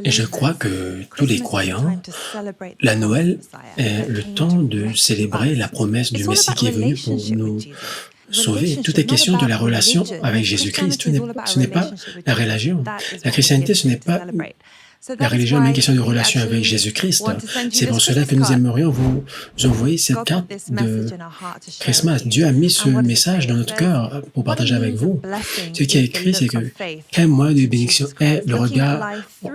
Et je crois que tous les croyants, la Noël est le temps de célébrer la promesse du Messie qui est venu pour nous sauver. Tout est question de la relation avec Jésus-Christ. Ce n'est pas la religion. La chrétienté, ce n'est pas la religion, mais une question de relation avec Jésus-Christ. C'est pour cela que nous aimerions vous envoyer cette carte de Christmas. Dieu a mis ce message dans notre cœur pour partager avec vous. Ce qui est écrit, c'est que quel moyen de bénédiction est le regard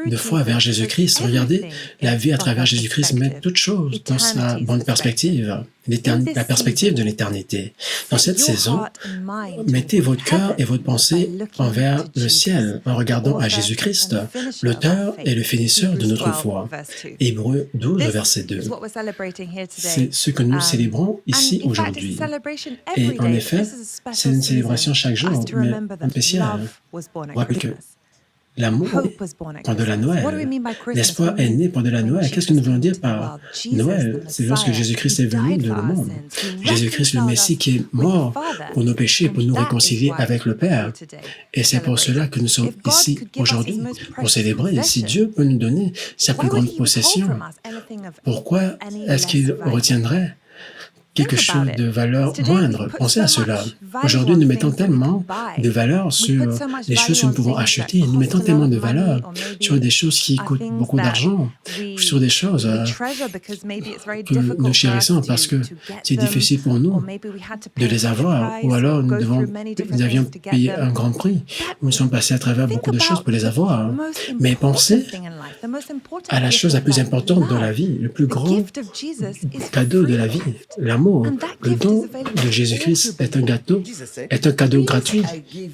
de foi vers Jésus-Christ. Regardez la vie à travers Jésus-Christ, met toutes choses dans sa bonne perspective, la perspective de l'éternité. Dans cette saison, mettez votre cœur et votre pensée envers le ciel en regardant à Jésus-Christ, l'auteur et le finisseur de notre foi. Hébreux 12, verset 2. C'est ce que nous célébrons ici aujourd'hui. Et en effet, c'est une célébration chaque jour, mais spéciale. Rappelez que l'amour pendant la Noël. L'espoir est né pendant la Noël. Qu'est-ce que nous voulons dire par Noël? C'est lorsque Jésus-Christ est venu dans le monde. Jésus-Christ, le Messie, qui est mort pour nos péchés, pour nous réconcilier avec le Père. Et c'est pour cela que nous sommes ici aujourd'hui, pour célébrer. Si Dieu peut nous donner sa plus grande possession, pourquoi est-ce qu'il retiendrait quelque chose de valeur moindre? Pensez à cela. Aujourd'hui, nous mettons tellement de valeur sur les choses que nous pouvons acheter. Nous mettons tellement de valeur sur des choses qui coûtent beaucoup d'argent, sur des choses que nous chérissons parce que c'est difficile pour nous de les avoir, ou alors nous avions payé un grand prix. Nous sommes passés à travers beaucoup de choses pour les avoir. Mais pensez à la chose la plus importante dans la vie, le plus grand cadeau de la vie, l'amour. Le don de Jésus-Christ est un cadeau gratuit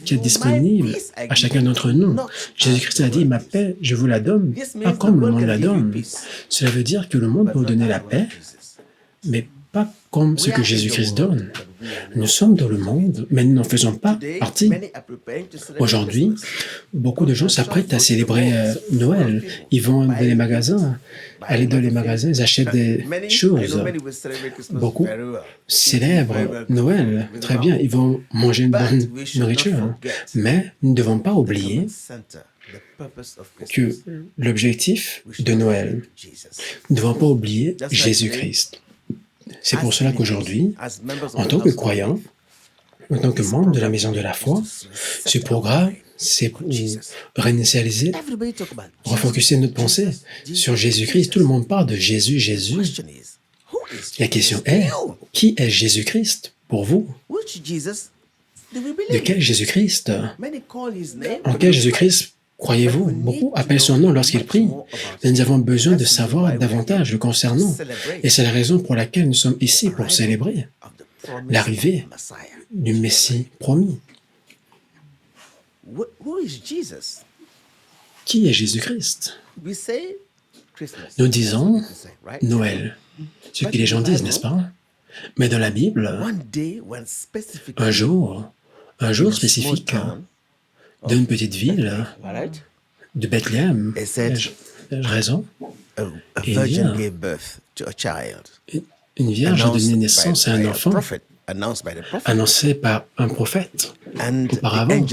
qui est disponible à chacun d'entre nous. Jésus-Christ a dit, ma paix, je vous la donne, pas comme le monde la donne. Cela veut dire que le monde peut vous donner la paix, mais pas comme ce que Jésus-Christ donne. Nous sommes dans le monde, mais nous n'en faisons pas partie. Aujourd'hui, beaucoup de gens s'apprêtent à célébrer Noël. Ils vont dans les magasins, aller dans les magasins, ils achètent des choses. Beaucoup célèbrent Noël. Très bien, ils vont manger une bonne nourriture. Mais nous ne devons pas oublier que l'objectif de Noël, nous ne devons pas oublier Jésus-Christ. C'est pour cela qu'aujourd'hui, en tant que croyant, en tant que membre de la Maison de la foi, ce programme, c'est pour réinitialiser, refocuser notre pensée sur Jésus-Christ. Tout le monde parle de Jésus, Jésus. La question est, qui est Jésus-Christ pour vous? De quel Jésus-Christ? En quel Jésus-Christ croyez-vous? Beaucoup appellent son nom lorsqu'ils prient. Mais nous avons besoin de savoir davantage le concernant. Et c'est la raison pour laquelle nous sommes ici pour célébrer l'arrivée du Messie promis. Qui est Jésus-Christ? Nous disons Noël, ce que les gens disent, n'est-ce pas? Mais dans la Bible, un jour spécifique, d'une petite ville de Bethléem, ai-je raison? Et une vierge a donné naissance à un enfant annoncé par un prophète auparavant.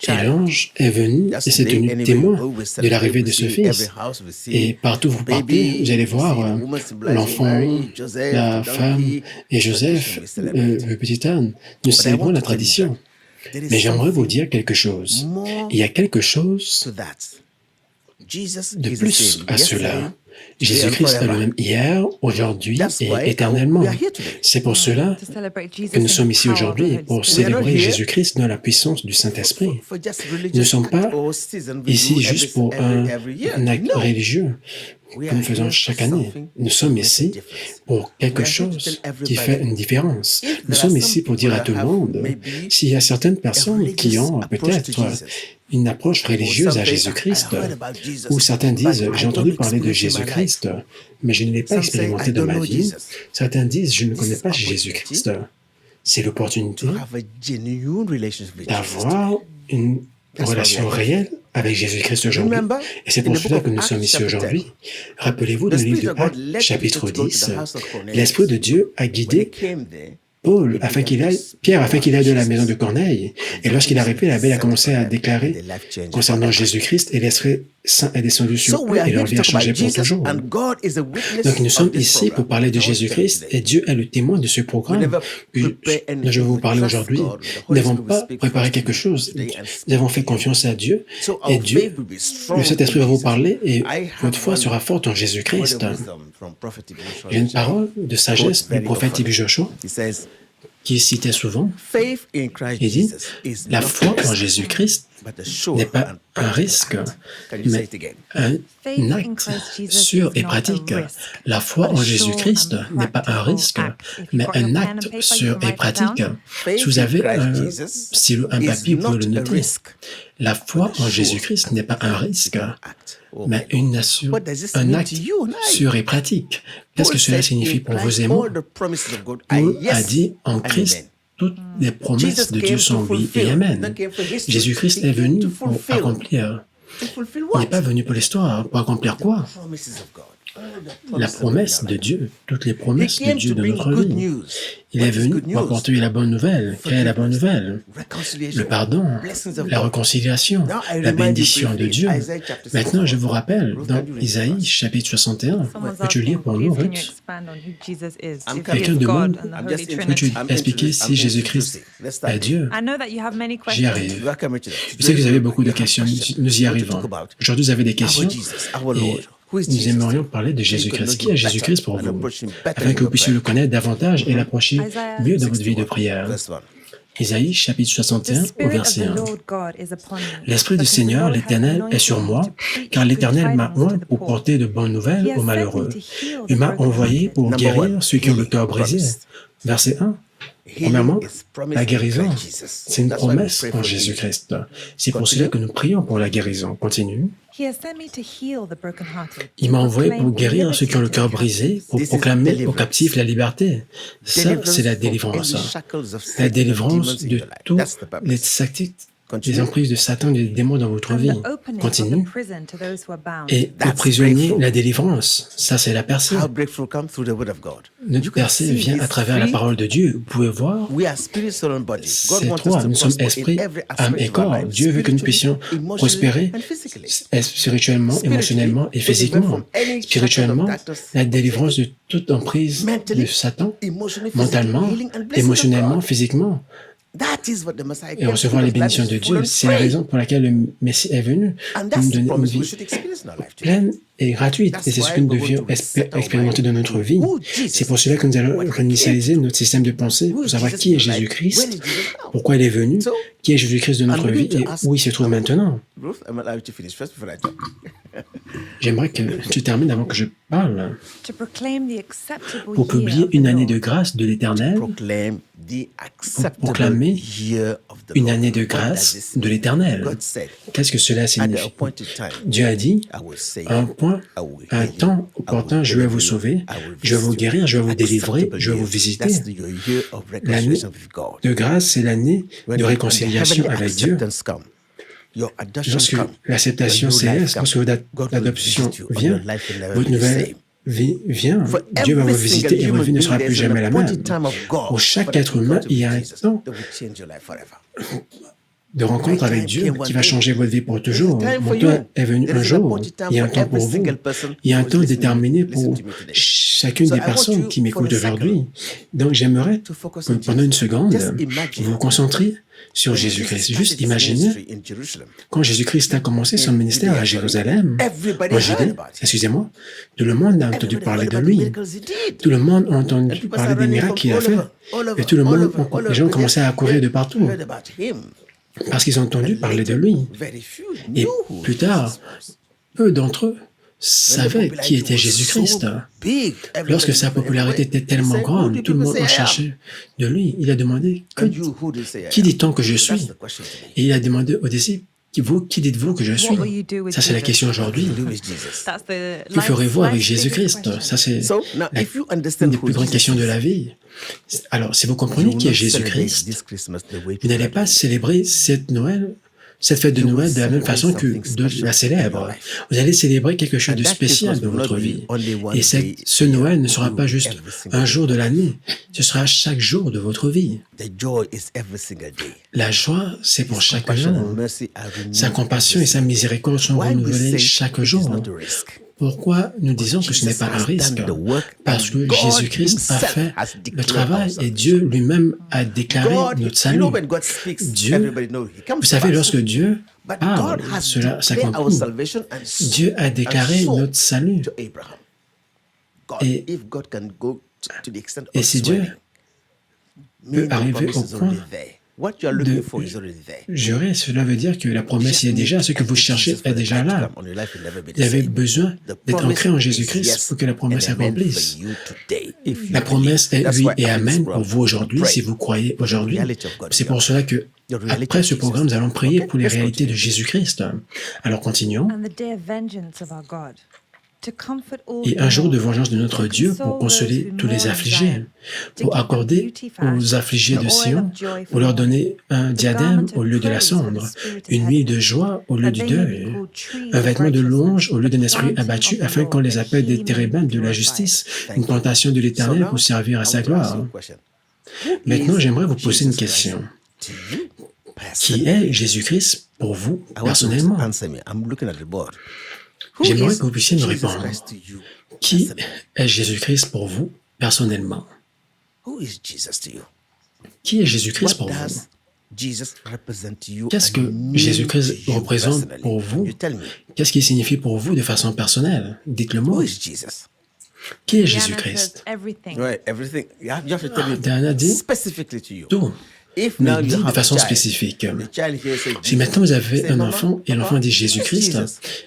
Et l'ange est venu et s'est tenu témoin de l'arrivée de ce fils. Et partout où vous partez, vous allez voir l'enfant, la femme et Joseph, le petit âne. Nous célébrons la tradition. Mais j'aimerais vous dire quelque chose. Il y a quelque chose de plus à cela. Jésus-Christ est le même hier, aujourd'hui et éternellement. C'est pour cela que nous sommes ici aujourd'hui, pour célébrer Jésus-Christ dans la puissance du Saint-Esprit. Nous ne sommes pas ici juste pour un acte religieux que nous faisons chaque année. Nous sommes ici pour quelque chose qui fait une différence. Nous sommes ici pour dire à tout le monde, s'il y a certaines personnes qui ont peut-être une approche religieuse à Jésus-Christ, ou certains disent, j'ai entendu parler de Jésus-Christ, mais je ne l'ai pas expérimenté dans ma vie. Certains disent, je ne connais pas Jésus-Christ. C'est l'opportunité d'avoir une relation réelle avec Jésus-Christ aujourd'hui. Et c'est pour cela que nous sommes ici aujourd'hui. Rappelez-vous dans le livre de Actes, chapitre 10, l'Esprit de Dieu a guidé Pierre afin qu'il aille de la maison de Corneille. Et lorsqu'il est arrivé, l'abbé a commencé à déclarer concernant Jésus-Christ, et l'Esprit Saint est descendu sur eux et leur vie a changé pour toujours. Donc nous sommes ici pour parler de Jésus-Christ et Dieu est le témoin de ce programme dont je vais vous parler aujourd'hui. Nous n'avons pas préparé quelque chose. Nous avons fait confiance à Dieu et Dieu, le Saint-Esprit va vous parler et votre foi sera forte en Jésus-Christ. J'ai une parole de sagesse du prophète Ibn Joshua qui citait souvent. Il dit, la foi en Jésus-Christ n'est pas un risque, mais un acte sûr et pratique. La foi en Jésus-Christ n'est pas un risque, mais un acte sûr et pratique. Si vous avez un papier, vous pouvez le noter. La foi en Jésus-Christ n'est pas un risque, mais un acte sûr et pratique. Qu'est-ce que cela signifie pour vous et moi? Paul a dit en Christ, toutes les promesses de Dieu sont oui et amen. Jésus-Christ est venu pour accomplir. Il n'est pas venu pour l'histoire. Pour accomplir quoi? La promesse de Dieu, toutes les promesses de Dieu de notre vie. Il est venu pour apporter la bonne nouvelle. Quelle est la bonne nouvelle? Le pardon, la réconciliation, la bénédiction de Dieu. Maintenant, je vous rappelle, dans Isaïe, chapitre 61, peux-tu lire pour nous, Ruth? Quelqu'un demande, peux-tu expliquer si Jésus-Christ est Dieu? J'y arrive. Je sais que vous avez beaucoup de questions, nous y arrivons. Aujourd'hui, vous avez des questions et nous aimerions parler de Jésus-Christ. Qui est Jésus-Christ pour vous? Afin que vous puissiez le connaître davantage et l'approcher mieux dans votre vie de prière. Isaïe, chapitre 61, au verset 1. L'Esprit du Seigneur, l'Éternel, est sur moi, car l'Éternel m'a oint pour porter de bonnes nouvelles aux malheureux. Il m'a envoyé pour guérir ceux qui ont le cœur brisé. Verset 1. Premièrement, la guérison, c'est une promesse en Jésus-Christ. C'est pour cela que nous prions pour la guérison. Continue. Il m'a envoyé pour guérir ceux qui ont le cœur brisé, pour proclamer aux captifs la liberté. Ça, c'est la délivrance. La délivrance de tous les tactiques, les emprises de Satan et des démons dans votre vie. Continue. Et aux prisonniers, la délivrance. Ça, c'est la percée. Notre percée vient à travers la parole de Dieu. Vous pouvez voir, c'est trois. Nous sommes esprit, âme et corps. Dieu veut que nous puissions prospérer spirituellement, émotionnellement et physiquement. Spirituellement, la délivrance de toute emprise de Satan, mentalement, émotionnellement, physiquement. Et recevoir les bénédictions de Dieu. C'est la raison pour laquelle le Messie est venu, pour nous donner une vie pleine et gratuite. Et c'est ce que nous devions expérimenter dans notre vie. C'est pour cela que nous allons réinitialiser notre système de pensée pour savoir qui est Jésus-Christ, pourquoi il est venu, qui est Jésus-Christ de notre vie et où il se trouve maintenant. J'aimerais que tu termines avant que je parle. Pour publier une année de grâce de l'Éternel, pour proclamer une année de grâce de l'Éternel. Qu'est-ce que cela signifie? Dieu a dit, à un temps opportun, je vais vous sauver, je vais vous guérir, je vais vous délivrer, je vais vous visiter. L'année de grâce, c'est l'année de réconciliation avec Dieu. Lorsque l'acceptation céleste, lorsque l'adoption vient, votre nouvelle vie vient, Dieu va vous visiter et votre vie ne sera plus jamais la même. Pour chaque être humain, il y a un temps de rencontre avec Dieu qui va changer votre vie pour toujours. Mon temps est venu un jour. Il y a un temps pour vous. Il y a un temps déterminé pour chacune des personnes qui m'écoutent aujourd'hui. Donc, j'aimerais, pendant une seconde, vous vous concentrez sur Jésus-Christ. Juste imaginez, quand Jésus-Christ a commencé son ministère à Jérusalem, en Judée, excusez-moi, tout le monde a entendu parler de lui. Tout le monde a entendu parler des miracles qu'il a fait. Et tout le monde, les gens ont commencé à courir de partout. Parce qu'ils ont entendu parler de lui. Et plus tard, peu d'entre eux savaient qui était Jésus-Christ. Lorsque sa popularité était tellement grande, tout le monde en cherchait de lui. Il a demandé, qui dit-on que je suis? Et il a demandé aux disciples, qui dites-vous que je suis? Ça, c'est la question aujourd'hui. Que ferez-vous avec Jésus-Christ? Ça, c'est une des plus grandes questions de la vie. Alors, si vous comprenez qui est Jésus-Christ, vous n'allez pas célébrer cette Noël cette fête de Noël de la même façon que d'autres la célèbrent. Vous allez célébrer quelque chose de spécial dans votre vie. Et ce Noël ne sera pas juste un jour de l'année, ce sera chaque jour de votre vie. La joie, c'est pour chaque jour. Sa compassion et sa miséricorde sont renouvelées chaque jour. Pourquoi nous disons que ce n'est pas un risque? Parce que Jésus-Christ a fait le travail et Dieu lui-même a déclaré notre salut. Dieu, vous savez, lorsque Dieu parle, cela s'accomplit. Dieu a déclaré notre salut. Et si Dieu peut arriver au point de jurer, cela veut dire que la promesse y est déjà, ce que vous cherchez est déjà là. Vous avez besoin d'être ancré en Jésus-Christ pour que la promesse s'accomplisse. La promesse est oui et amen pour vous aujourd'hui, si vous croyez aujourd'hui. C'est pour cela que, après ce programme, nous allons prier pour les réalités de Jésus-Christ. Alors continuons. Et un jour de vengeance de notre Dieu pour consoler tous les affligés, pour accorder aux affligés de Sion, pour leur donner un diadème au lieu de la cendre, une nuit de joie au lieu du deuil, un vêtement de louange au lieu d'un esprit abattu, afin qu'on les appelle des térébintes de la justice, une plantation de l'Éternel pour servir à sa gloire. Maintenant, j'aimerais vous poser une question. Qui est Jésus-Christ pour vous personnellement? J'aimerais que vous puissiez me répondre. Qui est Jésus-Christ pour vous, personnellement? Qui est Jésus-Christ pour vous? Qu'est-ce que Jésus-Christ représente pour vous? Qu'est-ce qu'il signifie pour vous de façon personnelle? Dites-le-moi. Qui est Jésus-Christ? Diana dit tout. Mais dit de façon spécifique. Si maintenant vous avez un enfant et l'enfant dit Jésus-Christ,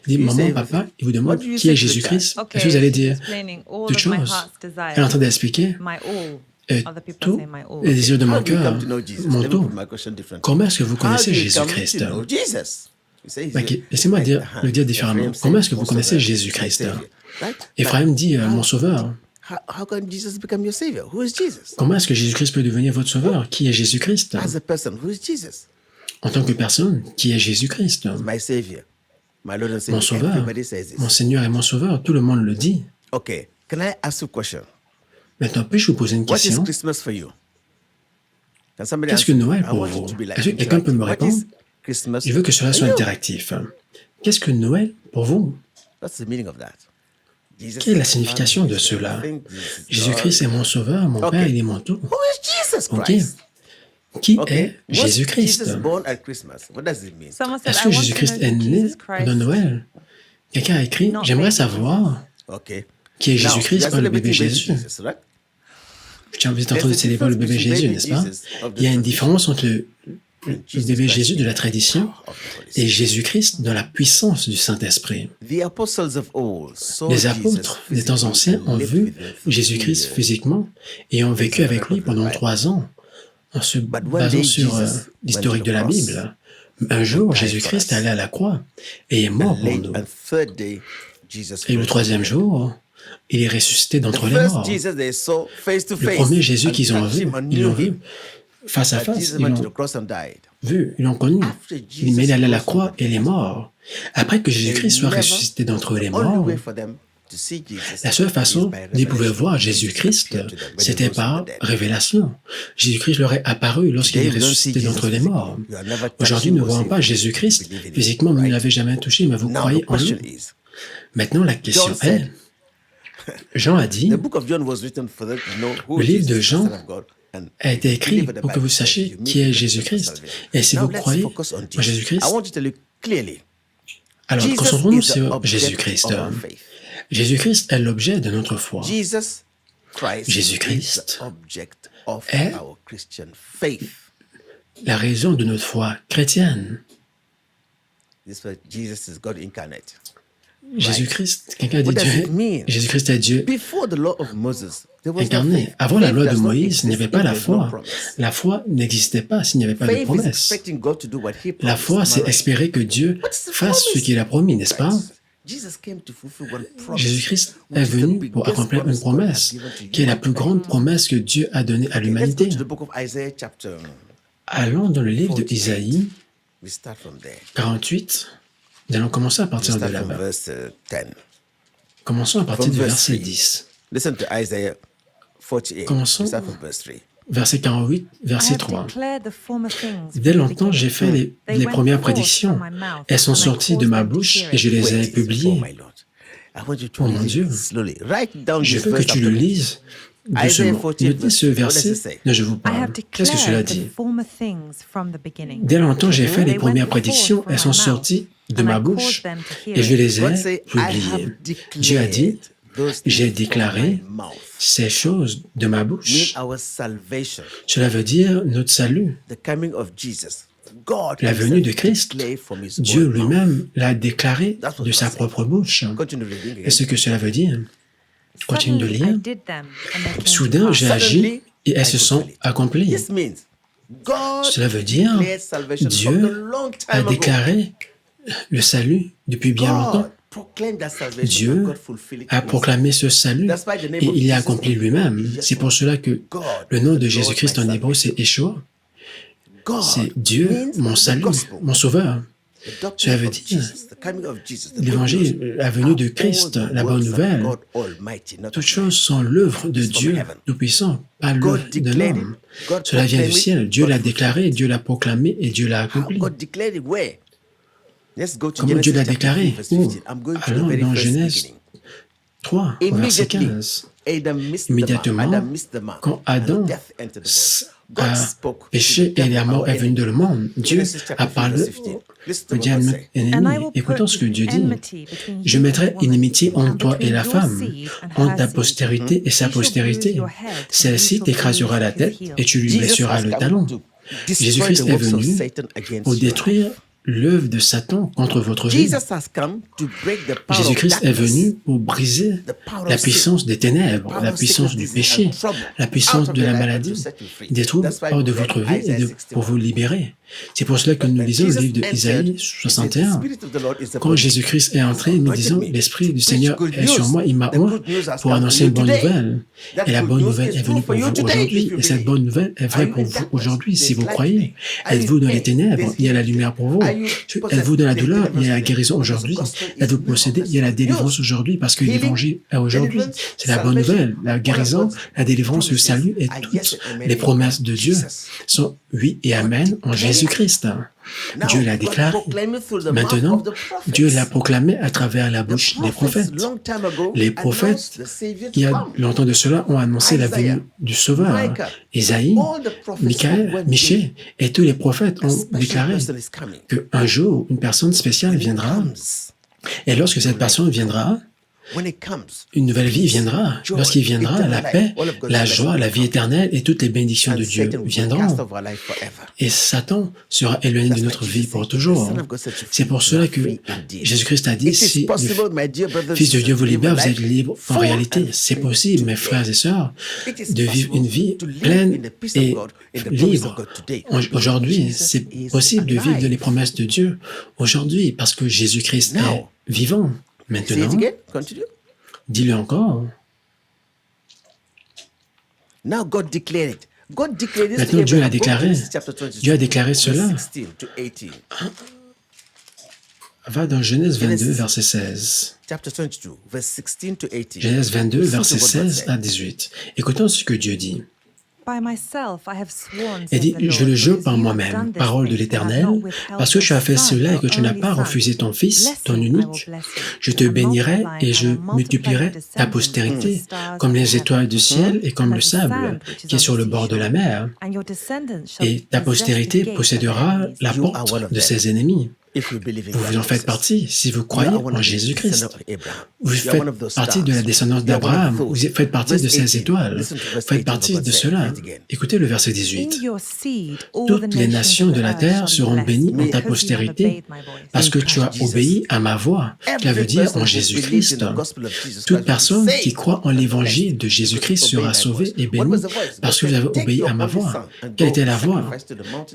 il dit maman, papa, il vous demande qui est Jésus-Christ, est-ce que vous allez dire toutes choses? Elle est en train d'expliquer tout les désirs de mon cœur, mon tout. Comment est-ce que vous connaissez Jésus-Christ? Laissez-moi le dire différemment. Comment est-ce que vous connaissez Jésus-Christ? Ephraim dit mon sauveur. Comment est-ce que Jésus-Christ peut devenir votre sauveur? Qui est Jésus-Christ? En tant que personne, qui est Jésus-Christ? Mon sauveur, mon Seigneur et mon sauveur, tout le monde le dit. Maintenant, puis-je vous poser une question? Qu'est-ce que Noël pour vous? Est-ce que quelqu'un peut me répondre? Je veux que cela soit interactif. Qu'est-ce que Noël pour vous? Quelle est la signification de cela? Jésus-Christ est mon sauveur, mon Père, il est mon tout. Ok. Qui est Jésus-Christ? Est-ce que Jésus-Christ est né de Noël? Quelqu'un a écrit, j'aimerais savoir qui est Jésus-Christ par le bébé Jésus. Vous êtes en train de célébrer le bébé Jésus, n'est-ce pas? Il y a une différence entre le bébé Jésus de la tradition et Jésus-Christ dans la puissance du Saint-Esprit. Les apôtres des temps anciens ont vu Jésus-Christ physiquement et ont vécu avec lui pendant 3 ans en se basant sur l'historique de la Bible. Un jour, Jésus-Christ est allé à la croix et est mort pour nous. Et le 3e jour, il est ressuscité d'entre les morts. Le premier Jésus qu'ils ont vu, ils l'ont vu face à face, ils l'ont vu, ils l'ont connu. Mais il est allé à la croix et il est mort. Après que Jésus-Christ soit ressuscité d'entre les morts, la seule façon d'y pouvoir voir Jésus-Christ, c'était par révélation. Jésus-Christ leur est apparu lorsqu'il est ressuscité d'entre les morts. Aujourd'hui, nous ne voyons pas Jésus-Christ. Physiquement, vous ne l'avez jamais touché, mais vous croyez en lui. Maintenant, la question est, Jean a dit, le livre de Jean a été écrit pour que vous sachiez qui est Jésus-Christ. Et si vous croyez en Jésus-Christ, alors concentrons-nous sur Jésus-Christ. Jésus-Christ est l'objet de notre foi. Jésus-Christ est la raison de notre foi chrétienne. Jésus-Christ, quelqu'un a dit Dieu, Jésus-Christ est Dieu incarné. Avant la loi de Moïse, il n'y avait pas la foi. La foi n'existait pas s'il n'y avait pas de promesse. La foi, c'est espérer que Dieu fasse ce qu'il a promis, n'est-ce pas? Jésus-Christ est venu pour accomplir une promesse, qui est la plus grande promesse que Dieu a donnée à l'humanité. Allons dans le livre d'Isaïe, 48, nous allons commencer à partir de là-bas. Commençons à partir du verset 10. Commençons verset 48, verset 3. Dès longtemps, j'ai fait les premières prédictions. Elles sont sorties de ma bouche et je les ai publiées. Oh mon Dieu, je veux que tu le lises doucement. Notez ce verset dont je vous parle. Qu'est-ce que cela dit? Dès longtemps, j'ai fait les premières prédictions. Elles sont sorties de ma bouche et je les ai publiées. Dieu a dit, j'ai déclaré ces choses de ma bouche. Cela veut dire notre salut. La venue de Christ, Dieu lui-même l'a déclaré de sa propre bouche. Et ce que cela veut dire, continue de lire. Soudain, j'ai agi et elles se sont accomplies. Cela veut dire, Dieu a déclaré le salut depuis bien longtemps. Dieu a proclamé ce salut et il l'a accompli lui-même. C'est pour cela que le nom de Jésus-Christ en hébreu, c'est Yeshua. C'est Dieu, mon salut, mon sauveur. Cela veut dire l'évangile, la venue de Christ, la bonne nouvelle. Toutes choses sont l'œuvre de Dieu Tout-Puissant, pas l'œuvre de l'homme. Cela vient du ciel. Dieu l'a déclaré, Dieu l'a proclamé et Dieu l'a accompli. Comment Dieu l'a déclaré? Allons dans Genèse 3, verset 15. Immédiatement, quand Adam a péché et la mort est venue dans le monde, Dieu a parlé au diable ennemi. Écoutons ce que Dieu dit. Je mettrai inimitié entre toi et la femme, entre ta postérité et sa postérité. Celle-ci t'écrasera la tête et tu lui blesseras le talon. Jésus-Christ est venu pour détruire l'œuvre de Satan contre votre vie. Jésus-Christ est venu pour briser la puissance des ténèbres, la puissance du péché, la puissance de la maladie, des troubles hors de votre vie et pour vous libérer. C'est pour cela que nous lisons le livre d'Isaïe 61. Quand Jésus-Christ est entré, nous disons, l'Esprit du Seigneur est sur moi, il m'a oint pour annoncer une bonne nouvelle. Et la bonne nouvelle est venue pour vous aujourd'hui. Et cette bonne nouvelle est vraie pour vous aujourd'hui, si vous croyez. Êtes-vous dans les ténèbres? Il y a la lumière pour vous. Êtes-vous dans la douleur? Il y a la guérison aujourd'hui. Êtes-vous possédé? Il y a la délivrance aujourd'hui, parce que l'Évangile est aujourd'hui. C'est la bonne nouvelle. La guérison, la délivrance, le salut et toutes les promesses de Dieu sont oui et amen en Jésus-Christ. Dieu l'a déclaré. Maintenant, Dieu l'a proclamé à travers la bouche des prophètes. Les prophètes, il y a longtemps de cela, ont annoncé la venue du Sauveur. Isaïe, Michée et tous les prophètes ont déclaré qu'un jour, une personne spéciale viendra. Et lorsque cette personne viendra, une nouvelle vie viendra. Lorsqu'il viendra, la paix, la joie, la vie éternelle et toutes les bénédictions de Dieu viendront. Et Satan sera éloigné de notre vie pour toujours. C'est pour cela que Jésus-Christ a dit, si le Fils de Dieu vous libère, vous êtes libre. En réalité, c'est possible, mes frères et sœurs, de vivre une vie pleine et libre. Aujourd'hui, c'est possible de vivre les promesses de Dieu aujourd'hui parce que Jésus-Christ est vivant. Maintenant, dis-le encore. Maintenant, Dieu l'a déclaré. Dieu a déclaré cela. Va dans Genèse 22, verset 16. Genèse 22, verset 16 à 18. Écoutons ce que Dieu dit. Et dit, je le jure par moi-même, parole de l'Éternel, parce que tu as fait cela et que tu n'as pas refusé ton fils, ton unique. Je te bénirai et je multiplierai ta postérité, comme les étoiles du ciel et comme le sable qui est sur le bord de la mer. Et ta postérité possédera la porte de ses ennemis. Vous en faites partie si vous croyez en Jésus-Christ. Vous faites partie de la descendance d'Abraham. Vous faites partie de ces étoiles. Vous faites partie de cela. Écoutez le verset 18. Toutes les nations de la terre seront bénies en ta postérité parce que tu as obéi à ma voix. Cela veut dire en Jésus-Christ. Toute personne qui croit en l'évangile de Jésus-Christ sera sauvée et bénie parce que vous avez obéi à ma voix. Quelle était la voix?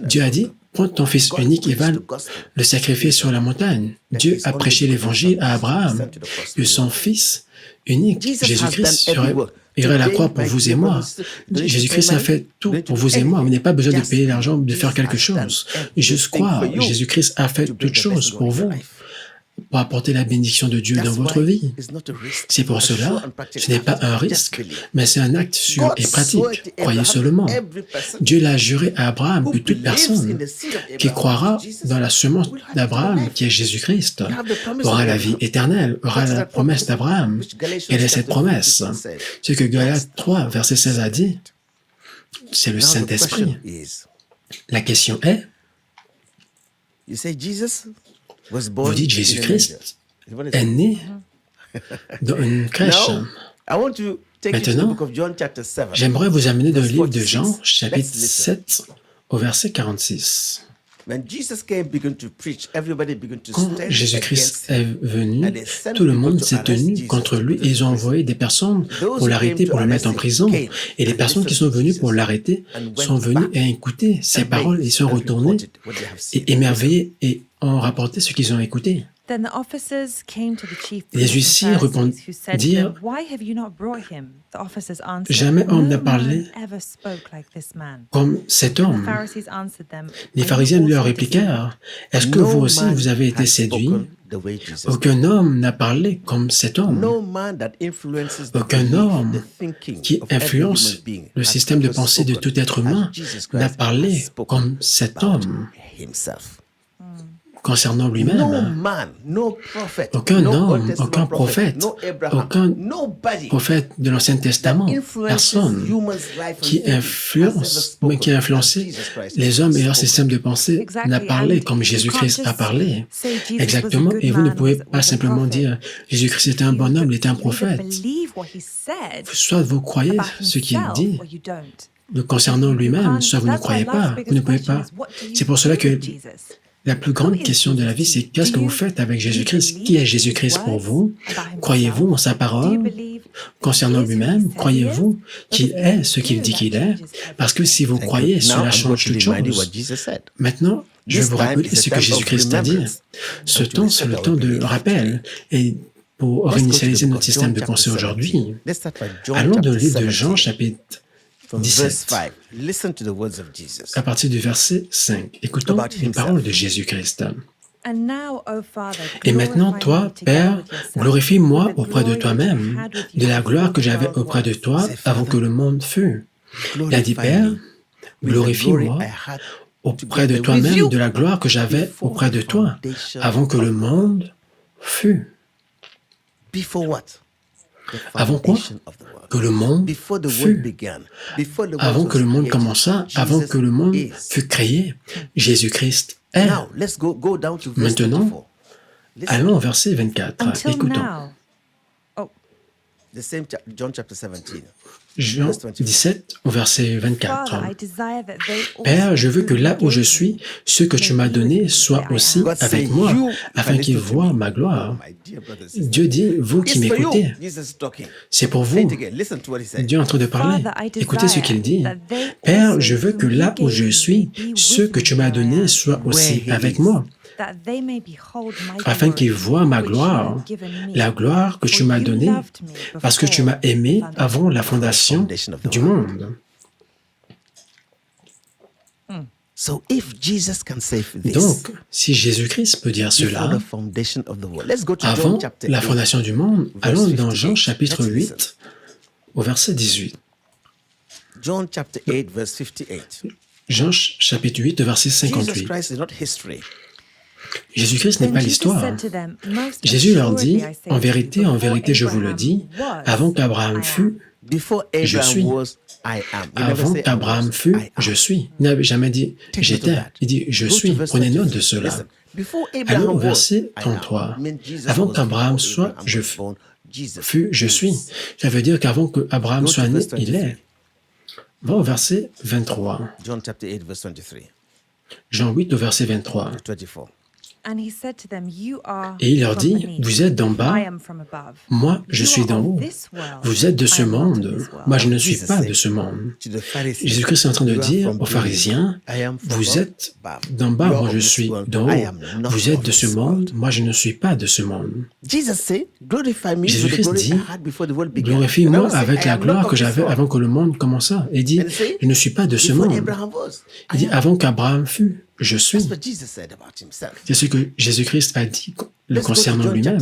Dieu a dit, prends ton fils unique et va le sacrifier sur la montagne. Dieu a prêché l'évangile à Abraham, que son fils unique, Jésus-Christ, serait ira à la croix pour vous et moi. Jésus-Christ a fait tout pour vous et moi. Vous n'avez pas besoin de payer l'argent, de faire quelque chose. Juste croire. Jésus-Christ a fait toutes choses pour vous, pour apporter la bénédiction de Dieu dans votre vie. C'est pour cela, ce n'est pas un risque, mais c'est un acte sûr et pratique. Croyez seulement. Dieu l'a juré à Abraham que toute personne qui croira dans la semence d'Abraham, qui est Jésus-Christ, aura la vie éternelle, aura la promesse d'Abraham. Quelle est cette promesse? Ce que Galates 3, verset 16 a dit, c'est le Saint-Esprit. La question est, vous dites Jésus-Christ est né dans une crèche. Maintenant, j'aimerais vous amener dans le livre de Jean, chapitre 7, au verset 46. Quand Jésus-Christ est venu, tout le monde s'est tenu contre lui et ils ont envoyé des personnes pour l'arrêter, pour le mettre en prison. Et les personnes qui sont venues pour l'arrêter sont venues et écouter ses paroles. Ils sont retournés et émerveillés et ont rapporté ce qu'ils ont écouté. Les huissiers répondirent, « Jamais homme n'a parlé comme cet homme. » Les pharisiens leur répliquèrent, « Est-ce que vous aussi vous avez été séduits? Aucun homme n'a parlé comme cet homme. Aucun homme qui influence le système de pensée de tout être humain n'a parlé comme cet homme. » Concernant lui-même, aucun homme, aucun prophète de l'Ancien Testament, personne qui a influencé les hommes et leur système de pensée n'a parlé comme Jésus-Christ a parlé. Exactement, et vous ne pouvez pas simplement dire Jésus-Christ était un bon homme, il était un prophète. Soit vous croyez ce qu'il dit concernant lui-même, soit vous ne croyez pas. Vous ne pouvez pas. C'est pour cela que la plus grande question de la vie, c'est qu'est-ce que vous faites avec Jésus-Christ? Qui est Jésus-Christ pour vous? Croyez-vous en sa parole concernant lui-même? Croyez-vous qu'il est ce qu'il dit qu'il est? Parce que si vous croyez, cela change toute chose. Maintenant, je vais vous rappeler ce que Jésus-Christ a dit. Ce temps, c'est le temps de rappel. Et pour réinitialiser notre système de pensée aujourd'hui, allons dans le livre de Jean, chapitre 17. À partir du verset 5, écoutons les paroles de Jésus-Christ. Et maintenant, toi, Père, glorifie-moi auprès de toi-même, de la gloire que j'avais auprès de toi avant que le monde fût. Il a dit, Père, glorifie-moi auprès de toi-même, de la gloire que j'avais auprès de toi avant que le monde fût. Avant quoi? Que le monde fût. Avant que le monde commença, avant que le monde fût créé, Jésus-Christ est. Maintenant, allons au verset 24. Écoutons. Jean 17, au verset 24. Père, je veux que là où je suis, ceux que tu m'as donnés soient aussi avec moi, afin qu'ils voient ma gloire. Dieu dit, vous qui m'écoutez, c'est pour vous. Dieu est en train de parler. Écoutez ce qu'il dit. Père, je veux que là où je suis, ceux que tu m'as donnés soient aussi avec moi, afin qu'ils voient ma gloire, la gloire que tu m'as donnée, parce que tu m'as aimé avant la fondation du monde. Donc, si Jésus-Christ peut dire cela, avant la fondation du monde, allons dans Jean chapitre 8, au verset 18. Jean chapitre 8, verset 58. Jésus-Christ n'est pas l'histoire. Jésus leur dit, en vérité, je vous le dis, avant qu'Abraham fût, je suis. Avant qu'Abraham fût, je suis. Il n'avait jamais dit « j'étais ». Il dit « je suis ». Prenez note de cela. Allons au verset 33. Avant qu'Abraham soit, je fus, je suis. Ça veut dire qu'avant qu'Abraham soit né, il est. Va au verset 23. Jean 8 au verset 23. Et il leur dit, vous êtes d'en bas, moi je suis d'en haut. Vous êtes de ce monde, moi je ne suis pas de ce monde. Jésus-Christ est en train de dire aux pharisiens, vous êtes d'en bas, moi je suis d'en haut. Vous êtes de ce monde, moi je ne suis pas de ce monde. Jésus-Christ dit, glorifie-moi avec la gloire que j'avais avant que le monde commençât. Et dit, je ne suis pas de ce monde. Il dit, avant qu'Abraham fût, je suis. C'est ce que Jésus-Christ a dit le concernant lui-même.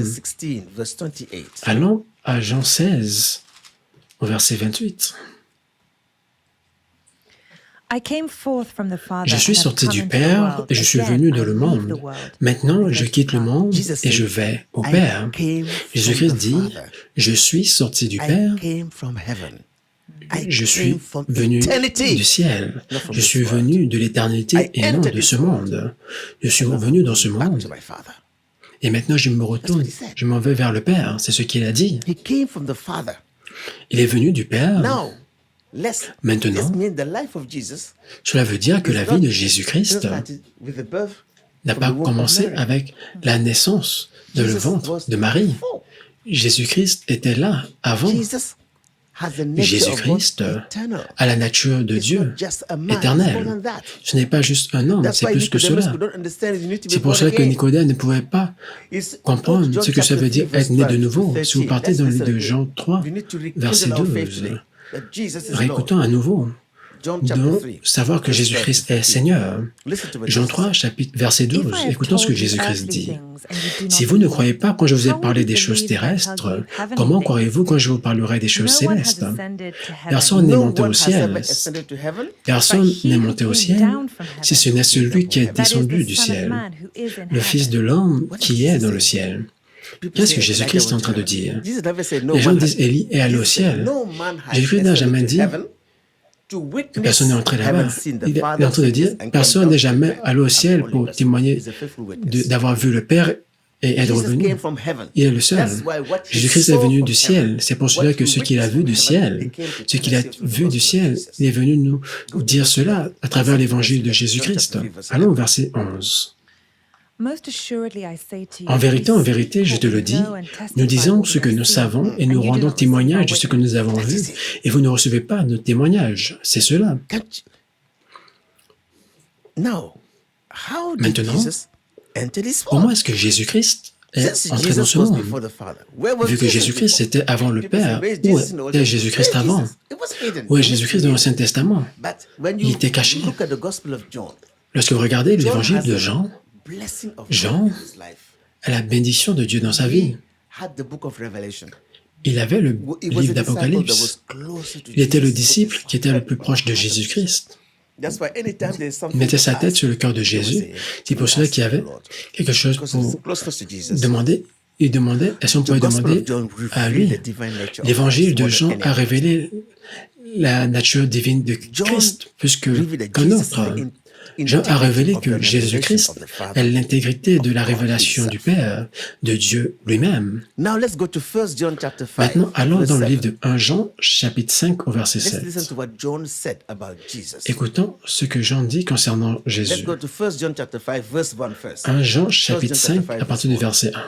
Allons à Jean 16, au verset 28. Je suis sorti du Père et je suis venu dans le monde. Maintenant, je quitte le monde et je vais au Père. Jésus-Christ dit, je suis sorti du Père, je suis venu du ciel, je suis venu de l'éternité et non de ce monde. Je suis venu dans ce monde. Et maintenant, je me retourne, je m'en vais vers le Père. C'est ce qu'il a dit. Il est venu du Père. Maintenant, cela veut dire que la vie de Jésus-Christ n'a pas commencé avec la naissance de le ventre de Marie. Jésus-Christ était là avant. Jésus-Christ a la nature de Dieu, éternelle. Ce n'est pas juste un homme, c'est plus que cela. C'est pour cela que Nicodème ne pouvait pas comprendre ce que ça veut dire être né de nouveau. Si vous partez dans le livre de Jean 3, verset 12, réécoutons à nouveau. Donc, savoir que Jésus-Christ est Seigneur. Jean 3, chapitre, verset 12, écoutons ce que Jésus-Christ dit. Si vous ne croyez pas quand je vous ai parlé des choses terrestres, comment croyez-vous quand je vous parlerai des choses célestes? Personne n'est monté au ciel. Personne n'est monté au ciel, si ce n'est celui qui est descendu du ciel, le Fils de l'homme qui est dans le ciel. Qu'est-ce que Jésus-Christ est en train de dire? Les gens disent Élie est allé au ciel. Jésus-Christ n'a jamais dit que personne n'est entré là-bas. Il est en train de dire personne n'est jamais allé au ciel pour témoigner d'avoir vu le Père et être revenu. Il est le seul. Jésus-Christ est venu du ciel. C'est pour cela que ce qu'il a vu du ciel, ce qu'il a vu du ciel, il est venu nous dire cela à travers l'évangile de Jésus-Christ. Allons au verset 11. En vérité, je te le dis, nous disons ce que nous savons et nous rendons témoignage de ce que nous avons vu, et vous ne recevez pas notre témoignage. C'est cela. Maintenant, comment est-ce que Jésus-Christ est entré dans ce monde? Vu que Jésus-Christ était avant le Père, où était Jésus-Christ avant? Où est Jésus-Christ dans l'Ancien Testament? Il était caché. Lorsque vous regardez l'évangile de Jean, Jean a la bénédiction de Dieu dans sa vie. Il avait le livre d'Apocalypse. Il était le disciple qui était le plus proche de Jésus-Christ. Il mettait sa tête sur le cœur de Jésus. C'est pour cela qu'il y avait quelque chose pour demander. Il demandait, est-ce qu'on pouvait demander à lui? L'évangile de Jean a révélé la nature divine de Christ plus qu'un autre. Jean a révélé que Jésus-Christ est l'intégrité de la révélation du Père, de Dieu lui-même. Maintenant, allons dans le livre de 1 Jean, chapitre 5, au verset 7. Écoutons ce que Jean dit concernant Jésus. 1 Jean, chapitre 5, à partir du verset 1.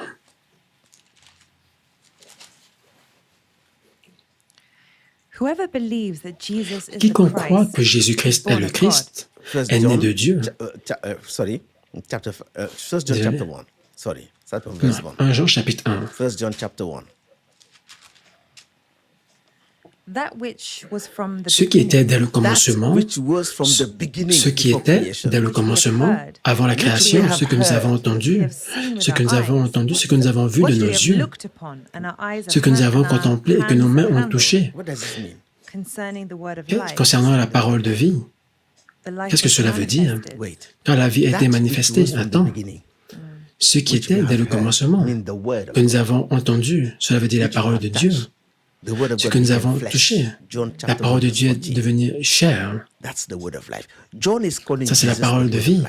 Quiconque croit que Jésus-Christ est le Christ est né de Dieu. Désolé. 1 Jean chapitre 1. Ce qui était dès le commencement, ce qui était dès le commencement, avant la création, ce que nous avons entendu, ce que nous avons entendu, ce que nous avons vu de nos yeux, ce que nous avons contemplé et que nos mains ont touché. Concernant la parole de vie, qu'est-ce que cela veut dire? Car la vie a été manifestée. Attends. Ce qui était dès le commencement, que nous avons entendu, cela veut dire la parole de Dieu. Ce que nous avons touché, la parole de Dieu est devenue chair. Ça, c'est la parole de vie.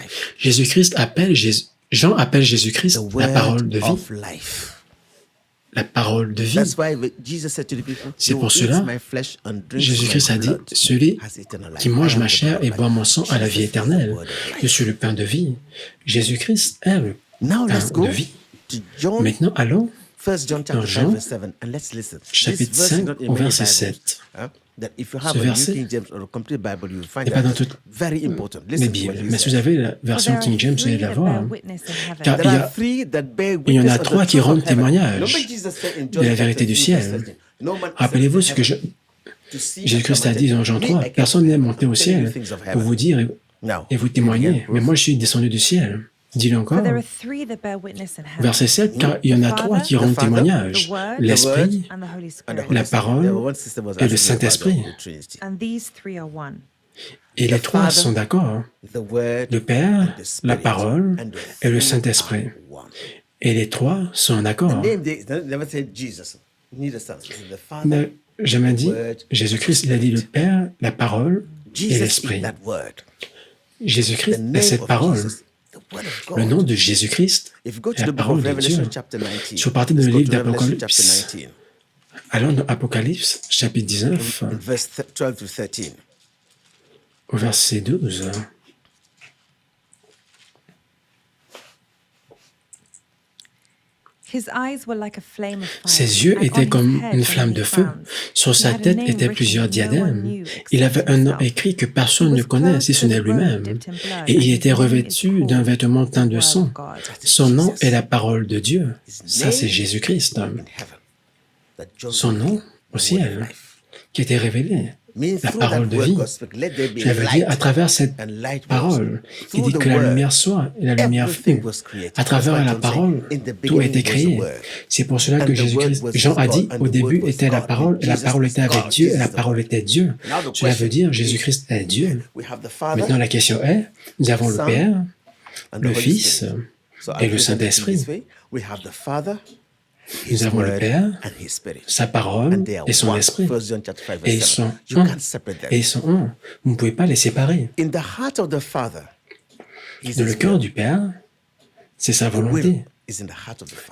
Jean appelle Jésus-Christ la parole de vie. La parole de vie. C'est pour cela, Jésus-Christ a dit, celui qui mange ma chair et boit mon sang a la vie éternelle. Je suis le pain de vie. Jésus-Christ est de vie. Maintenant, allons dans Jean, chapitre 5, au verset 7. Ce verset n'est pas dans toutes les Bibles, mais si vous avez la version King James, vous allez la voir. Car il y en a trois qui rendent témoignage de la vérité du ciel. Rappelez-vous ce que Jésus-Christ a dit dans Jean 3, « Personne n'est monté au ciel pour vous dire et vous témoigner, mais moi je suis descendu du ciel. » Dis-le encore. Verset 7, car il y en a trois qui rendent témoignage, l'Esprit, la parole et le Saint-Esprit. Et les trois sont d'accord. Le Père, la parole et le Saint-Esprit. Et les trois sont d'accord. Mais jamais dit Jésus-Christ, il a dit le Père, la parole et l'Esprit. Jésus-Christ est cette parole. Le nom de Jésus-Christ est la parole de Dieu. Si vous partez dans le livre d'Apocalypse, allons dans Apocalypse, chapitre 19, au verset 12. Ses yeux étaient comme une flamme de feu. Sur sa tête étaient plusieurs diadèmes. Il avait un nom écrit que personne ne connaît si ce n'est lui-même. Et il était revêtu d'un vêtement teint de sang. Son nom est la parole de Dieu. Ça, c'est Jésus-Christ. Son nom au ciel, qui était révélé. La parole de vie. Je veux dire, à travers cette parole, il dit que la lumière soit et la lumière fut. À travers la parole, tout a été créé. C'est pour cela que Jésus-Christ, Jean a dit, au début était la parole, et la parole était avec Dieu, et la parole était Dieu. Cela veut dire, Jésus-Christ est Dieu. Maintenant, la question est, nous avons le Père, le Fils et le Saint-Esprit. Nous avons le Père, sa parole et son esprit. Et ils sont un. Et ils sont un. Vous ne pouvez pas les séparer. Dans le cœur du Père, c'est sa volonté.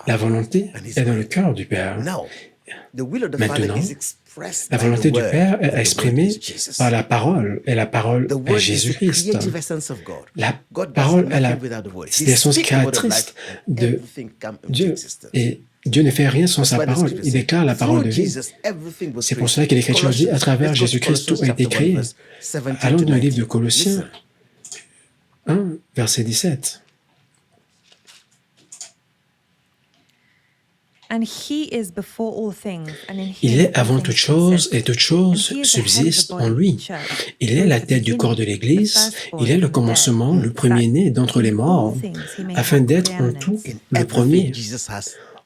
La volonté est dans le cœur du Père. Maintenant, la volonté du Père est exprimée par la parole, et la parole est Jésus-Christ. La parole est l'essence créatrice de Dieu. Et Dieu ne fait rien sans sa parole. Il déclare la parole de vie. C'est pour cela que l'Écriture dit, à travers Jésus-Christ, tout a été créé. Allons dans le livre de Colossiens 1, verset 17. Il est avant toute chose et toute chose subsiste en lui. Il est la tête du corps de l'Église. Il est le commencement, le premier-né d'entre les morts, afin d'être en tout le premier.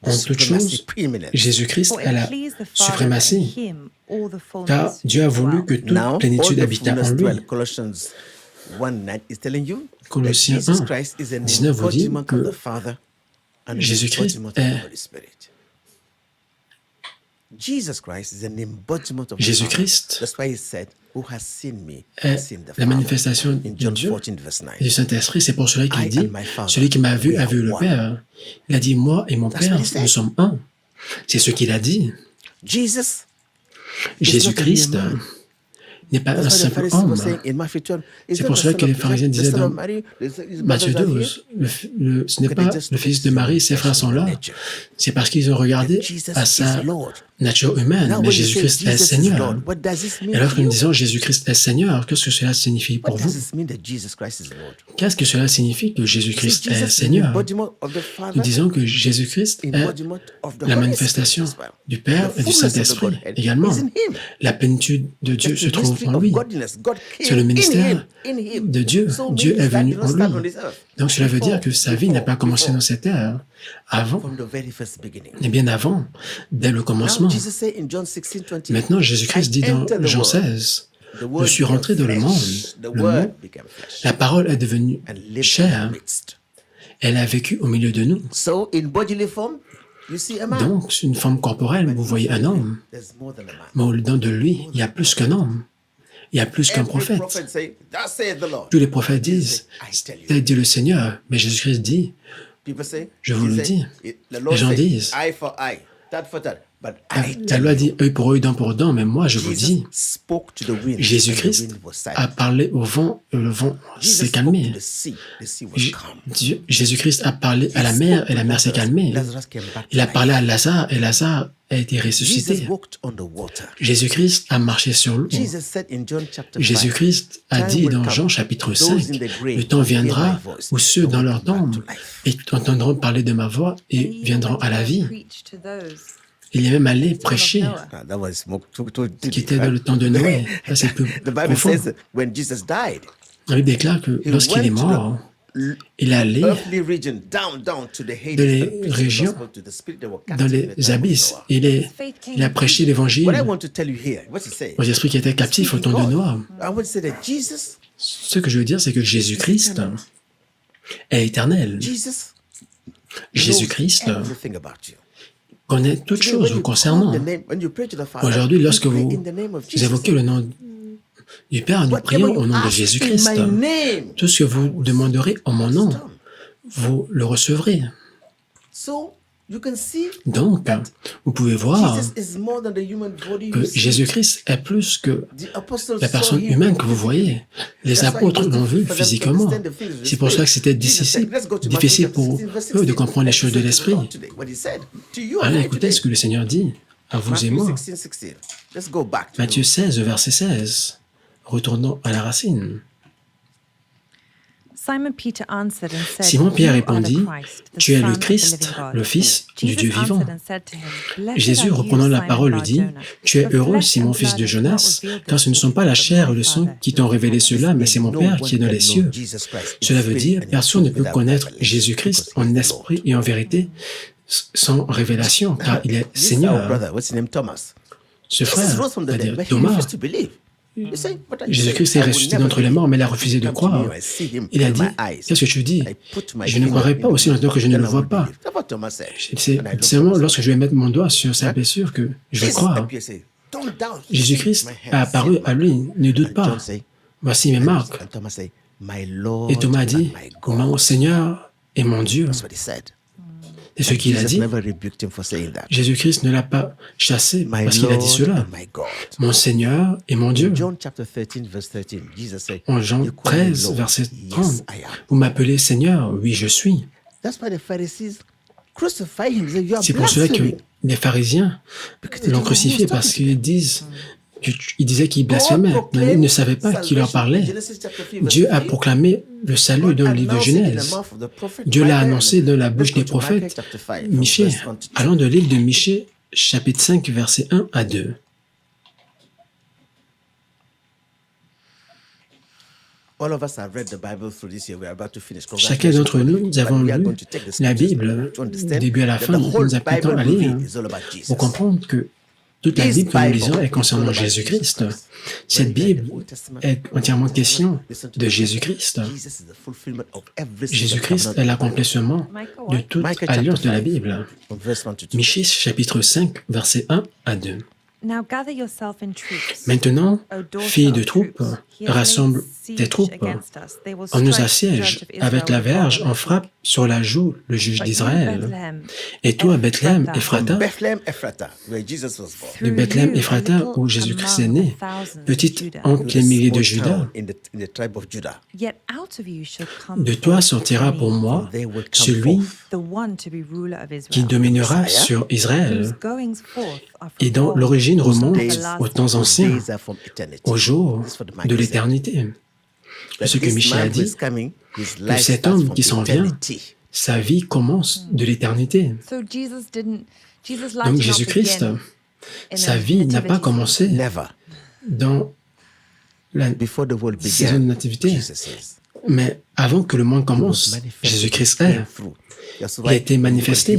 En toute chose, Jésus-Christ a la suprématie, car Dieu a voulu que toute plénitude habitât en lui. Colossiens 1, 19 vous dit que Jésus-Christ est la manifestation de Dieu et du Saint-Esprit. C'est pour cela qu'il dit, celui qui m'a vu a vu le Père. Il a dit, moi et mon Père, nous sommes un. C'est ce qu'il a dit. Jésus-Christ n'est pas un simple homme. C'est pour cela que les pharisiens disaient dans Matthieu 12, ce n'est pas le fils de Marie, ses frères sont là. C'est parce qu'ils ont regardé à sa nature humaine, mais Jésus-Christ est Seigneur. Et lorsque nous disons Jésus-Christ est Seigneur, qu'est-ce que cela signifie pour vous? Qu'est-ce que cela signifie que Jésus-Christ est Seigneur? Nous disons que Jésus-Christ est la manifestation du Père et du Saint-Esprit également. La plénitude de Dieu se trouve en lui. C'est le ministère de Dieu. Dieu est venu en lui. Donc cela veut dire que sa vie n'a pas commencé dans cette ère, avant, et bien avant, dès le commencement. Maintenant, Jésus-Christ dit dans Jean 16, « Je suis rentré dans le monde. Le mot, la parole est devenue chair. Elle a vécu au milieu de nous. » Donc, une forme corporelle, vous voyez un homme, mais au-dedans de lui, il y a plus qu'un homme. Il y a plus qu'un prophète. Tous les prophètes disent, c'est dit le Seigneur, mais Jésus-Christ dit, je vous le dis. Les gens disent, La loi dit œil pour œil, dent pour dent, mais moi je vous dis, Jésus-Christ a parlé au vent et le vent s'est calmé. Jésus-Christ a parlé à la mer et la mer s'est calmée. Il a parlé à Lazare et Lazare a été ressuscité. Jésus-Christ a marché sur l'eau. Jésus-Christ a dit dans Jean chapitre 5, le temps viendra où ceux dans leur tombe entendront parler de ma voix et viendront à la vie. Il est même allé prêcher, qui était dans le temps de Noé. Ça, c'est plus profond. La Bible déclare que lorsqu'il est mort, il est allé dans les régions, dans les abysses. Il a prêché l'Évangile aux esprits qui étaient captifs au temps de Noé. Ce que je veux dire, c'est que Jésus-Christ est éternel. Jésus-Christ connaît toutes choses vous concernant. Aujourd'hui, lorsque vous évoquez le nom du Père, nous prions au nom de Jésus-Christ. Tout ce que vous demanderez en mon nom, vous le recevrez. Donc, vous pouvez voir que Jésus-Christ est plus que la personne humaine que vous voyez. Les apôtres l'ont vu physiquement. C'est pour ça que c'était difficile pour eux de comprendre les choses de l'Esprit. Allez, écoutez ce que le Seigneur dit à vous et moi. Matthieu 16, verset 16. Retournons à la racine. Simon Pierre répondit, « Tu es le Christ, le Fils du Dieu vivant. » Jésus, reprenant la parole, lui dit, « Tu es heureux, Simon, fils de Jonas, car ce ne sont pas la chair et le sang qui t'ont révélé cela, mais c'est mon Père qui est dans les cieux. » Cela veut dire, personne ne peut connaître Jésus-Christ en esprit et en vérité sans révélation, car il est Seigneur. Ce frère, c'est-à-dire Thomas, Jésus-Christ est ressuscité d'entre les morts, mais il a refusé de croire. Il a dit, « Qu'est-ce que tu dis? Je ne croirai pas aussi longtemps que je ne le vois pas. » C'est seulement lorsque je vais mettre mon doigt sur sa blessure que je vais croire. Jésus-Christ a apparu à lui, ne doute pas. Voici mes marques. Et Thomas a dit, « Mon Seigneur et mon Dieu. » C'est ce qu'il a dit. Jésus-Christ ne l'a pas chassé parce qu'il a dit cela. Mon Seigneur et mon Dieu. En Jean 13, verset 30, vous m'appelez Seigneur, oui je suis. C'est pour cela que les pharisiens l'ont crucifié parce qu'ils disaient qu'il blasphémait, mais ils ne savaient pas qui leur parlait. Dieu a proclamé le salut dans le livre de Genèse. Dieu l'a annoncé dans la bouche des prophètes. Michée, allons de l'île de Michée, chapitre 5, versets 1 à 2. Chacun d'entre nous avons lu la Bible du début à la fin. Nous apprêtons à lire pour comprendre que toute la Bible que nous lisons est concernant Jésus-Christ. Cette Bible est entièrement question de Jésus-Christ. Jésus-Christ est l'accomplissement de toute alliance de la Bible. Michée, chapitre 5, versets 1 à 2. Maintenant, filles de troupes, rassemble tes troupes. On nous assiège. Avec la verge, on frappe sur la joue le juge d'Israël. Et toi, Bethléem, Ephrata, de Bethléem, Ephrata, où Jésus-Christ est né, petite entre les milliers de Juda, de toi sortira pour moi celui qui dominera sur Israël, et dont l'origine remonte aux temps anciens, au jour de l'éternité. Ce que Michée a dit, que cet homme qui s'en vient, sa vie commence de l'éternité. Donc Jésus-Christ, sa vie n'a pas commencé dans la saison de nativité, mais avant que le monde commence, Jésus-Christ est. Il a été manifesté.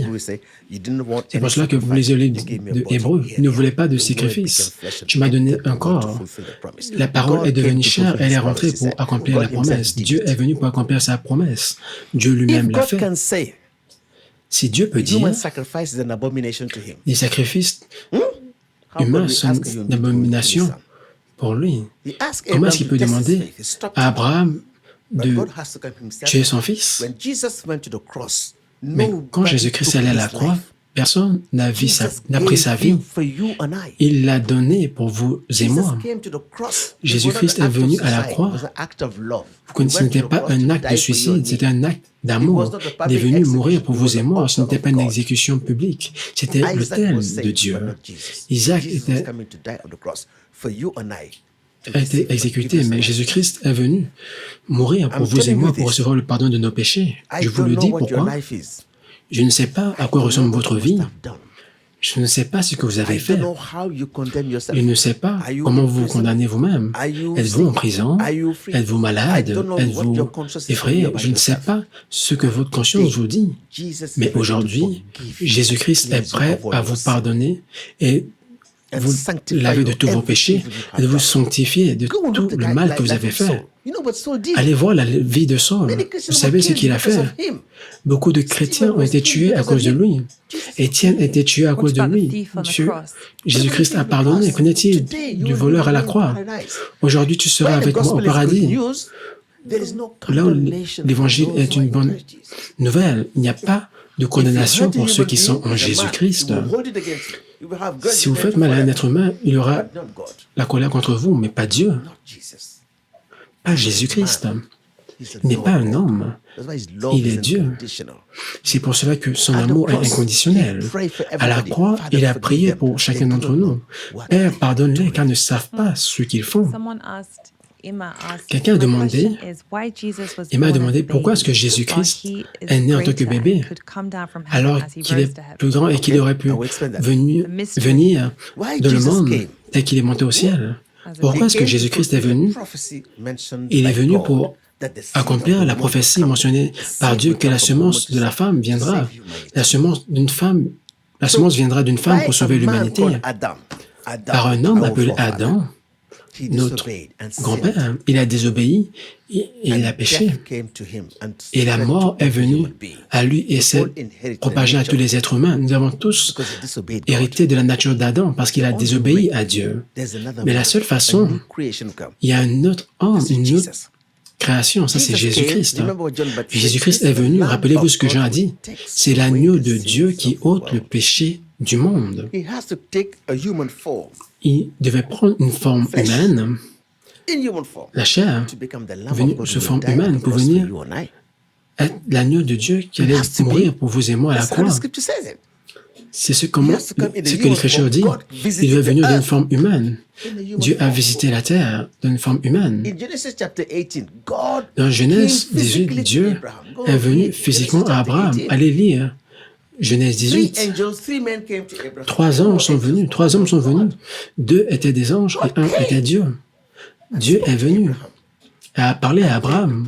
C'est pour cela que vous lisez le livre de Hébreux. Il ne voulait pas de sacrifice. Tu m'as donné un corps. La parole est devenue chair, elle est rentrée pour accomplir la promesse. Dieu est venu pour accomplir sa promesse. Dieu lui-même l'a fait. Si Dieu peut dire, les sacrifices humains sont une abomination pour lui, comment est-ce qu'il peut demander à Abraham de tuer son fils? Mais quand Jésus-Christ allait à la croix, personne n'a pris sa vie. Il l'a donnée pour vous et moi. Jésus-Christ est venu à la croix. Vous connaissez, ce n'était pas un acte de suicide, c'était un acte d'amour. Il est venu mourir pour vous et moi. Ce n'était pas une exécution publique. C'était l'autel de Dieu. Isaac a été exécuté, mais Jésus-Christ est venu mourir pour vous et moi pour recevoir le pardon de nos péchés. Je vous le dis pourquoi. Je ne sais pas à quoi ressemble votre vie. Je ne sais pas ce que vous avez fait. Je ne sais pas comment vous vous condamnez vous-même. Êtes-vous en prison? Êtes-vous malade? Êtes-vous effrayé? Je ne sais pas ce que votre conscience vous dit. Mais aujourd'hui, Jésus-Christ est prêt à vous pardonner et vous laver de tous vos péchés et de vous sanctifier de tout le mal que vous avez fait. Allez voir la vie de Saul. Vous savez ce qu'il a fait. Beaucoup de chrétiens ont été tués à cause de lui. Étienne a été tué à cause de lui. Jésus-Christ a pardonné. Qu'en est-il du voleur à la croix? Aujourd'hui, tu seras avec moi au paradis. Là où l'évangile est une bonne nouvelle, il n'y a pas de condamnation pour ceux qui sont en Jésus-Christ. Si vous faites mal à un être humain, il y aura la colère contre vous, mais pas Dieu. Pas Jésus-Christ. Il n'est pas un homme. Il est Dieu. C'est pour cela que son amour est inconditionnel. À la croix, il a prié pour chacun d'entre nous. Père, pardonne-les car ils ne savent pas ce qu'ils font. Quelqu'un a demandé, Emma a demandé pourquoi est-ce que Jésus-Christ est né en tant que bébé alors qu'il est plus grand et qu'il aurait pu venir dans le monde tel qu'il est monté au ciel. Pourquoi est-ce que Jésus-Christ est venu? Il est venu pour accomplir la prophétie mentionnée par Dieu que la semence de la femme viendra. La semence viendra d'une femme pour sauver l'humanité. Par un homme appelé Adam, notre grand-père, il a désobéi et il a péché. Et la mort est venue à lui et s'est propagée à tous les êtres humains. Nous avons tous hérité de la nature d'Adam parce qu'il a désobéi à Dieu. Mais la seule façon, il y a un autre homme, une autre création, ça c'est Jésus-Christ. Jésus-Christ est venu, rappelez-vous ce que Jean a dit, c'est l'agneau de Dieu qui ôte le péché du monde. Il devait prendre une forme humaine, la chair, venue sous forme humaine pour venir être l'agneau de Dieu qui allait mourir pour vous et moi à la croix. C'est ce que l'Écriture dit. Il devait venir d'une forme humaine. Dieu a visité la terre d'une forme humaine. Dans Genèse 18, Dieu est venu physiquement à Abraham. Allez lire Genèse 18. 3 anges sont venus. 3 hommes sont venus. 2 étaient des anges et 1 était Dieu. Dieu est venu a parlé à Abraham.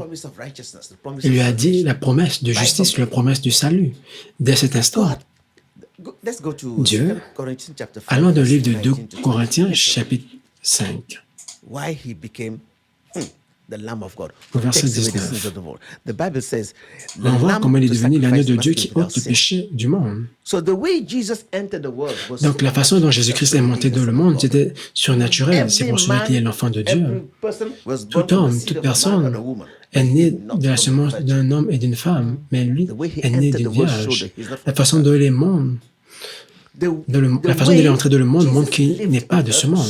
Il lui a dit la promesse de justice, la promesse du salut. Dès cet instant, Dieu, allons dans le livre de 2 Corinthiens, chapitre 5, au verset 19. On voit comment il est devenu l'agneau de Dieu qui ôte le péché du monde. Donc, la façon dont Jésus-Christ est monté dans le monde, c'était surnaturel. C'est pour cela qu'il est l'enfant de Dieu. Tout homme, toute personne est né de la semence d'un homme et d'une femme, mais lui est né d'une vierge. La façon dont il est la façon dont il est entré dans le monde montre qu'il n'est pas de ce monde.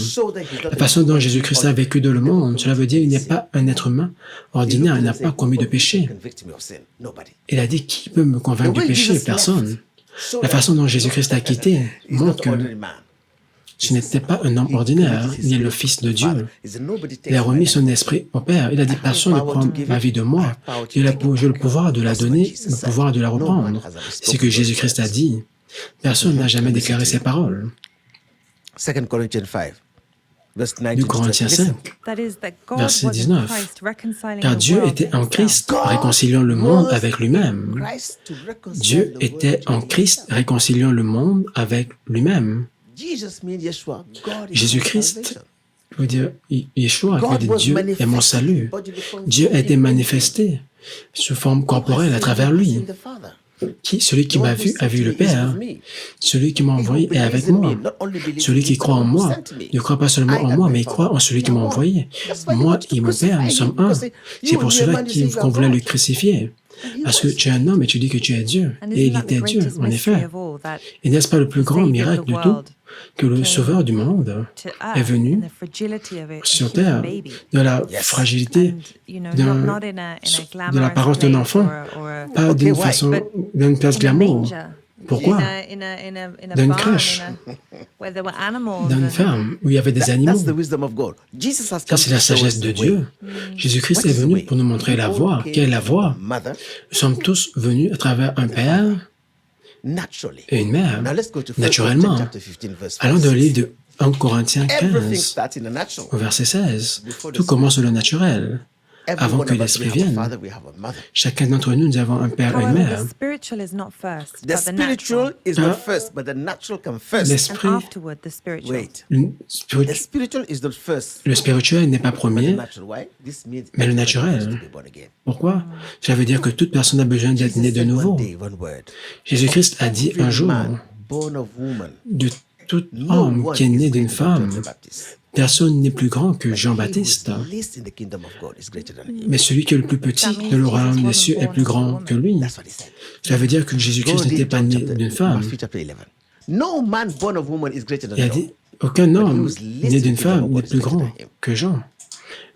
La façon dont Jésus-Christ a vécu dans le monde, cela veut dire qu'il n'est pas un être humain ordinaire, il n'a pas commis de péché. Il a dit, qui peut me convaincre du péché? Personne. La façon dont Jésus-Christ a quitté montre que ce n'était pas un homme ordinaire, il est le Fils de Dieu. Il a remis son esprit au Père. Il a dit, personne ne prend ma vie de moi. J'ai le pouvoir de la donner, le pouvoir de la reprendre. C'est ce que Jésus-Christ a dit. Personne n'a jamais déclaré ces paroles. 2 Corinthiens 5, verset 19. Car Dieu était en Christ, réconciliant le monde avec lui-même. Dieu était en Christ, réconciliant le monde avec lui-même. Jésus-Christ veut dire Yeshua, veut dire Dieu est mon salut. Dieu a été manifesté sous forme corporelle à travers lui. Celui qui m'a vu a vu le Père. Celui qui m'a envoyé est avec moi. Celui qui croit en moi ne croit pas seulement en moi, mais il croit en celui qui m'a envoyé. Moi et mon Père, nous sommes un. C'est pour cela qu'on voulait le crucifier. Parce que tu es un homme et tu dis que tu es Dieu. Et il était Dieu, en effet. Et n'est-ce pas le plus grand miracle de tout que le Sauveur du monde est venu sur terre de la fragilité, de l'apparence d'un enfant, pas d'une façon, d'une place glamour. Pourquoi? Dans une crèche, dans une ferme où il y avait des animaux. Ça, c'est la sagesse de Dieu. Jésus-Christ est venu pour nous montrer la voie. Quelle est la voie? Nous sommes tous venus à travers un Père et une mère, naturellement. Allons dans le livre de 1 Corinthiens 15, au verset 16. Tout commence dans le naturel. Avant que l'Esprit vienne, chacun d'entre nous, nous avons un Père et une Mère. Le spirituel n'est pas premier, mais le naturel. Pourquoi? Ça veut dire que toute personne a besoin d'être née de nouveau. Jésus-Christ a dit un jour, de tout homme qui est né d'une femme, personne n'est plus grand que Jean-Baptiste, mais celui qui est le plus petit de le royaume des cieux est plus grand que lui. Ça veut dire que Jésus-Christ n'était pas né d'une femme. Il a dit, aucun homme né d'une femme n'est plus grand que Jean.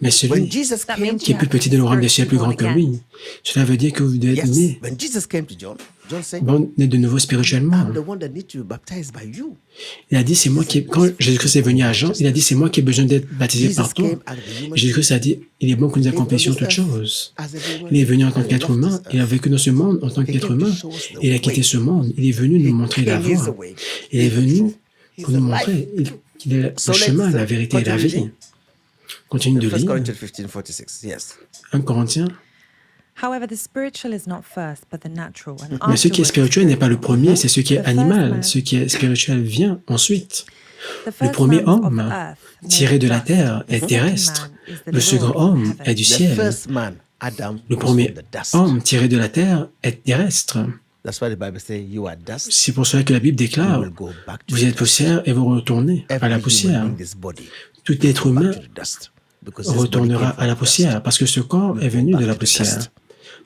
Mais celui qui est plus petit de le royaume des cieux est plus grand que lui. Cela veut dire que vous devez être né, né de nouveau spirituellement. Il a dit, c'est moi qui... Quand Jésus-Christ est venu à Jean, il a dit, c'est moi qui ai besoin d'être baptisé par toi. Jésus-Christ a dit, il est bon que nous accomplissions toutes choses. Il est venu en tant qu'être humain, il a vécu dans ce monde en tant qu'être humain, et il a quitté ce monde. Il est venu nous montrer la voie. Il est venu pour nous montrer qu'il est le chemin, la vérité et la vie. Continue de lire. 1 Corinthiens. Mais ce qui est spirituel n'est pas le premier, c'est ce qui est animal. Ce qui est spirituel vient ensuite. Le premier homme, tiré de la terre, est terrestre. Le second homme est du ciel. Le premier homme, tiré de la terre, est terrestre. C'est pour cela que la Bible déclare, vous êtes poussière et vous retournez à la poussière. Tout être humain retournera à la poussière, parce que ce corps est venu de la poussière.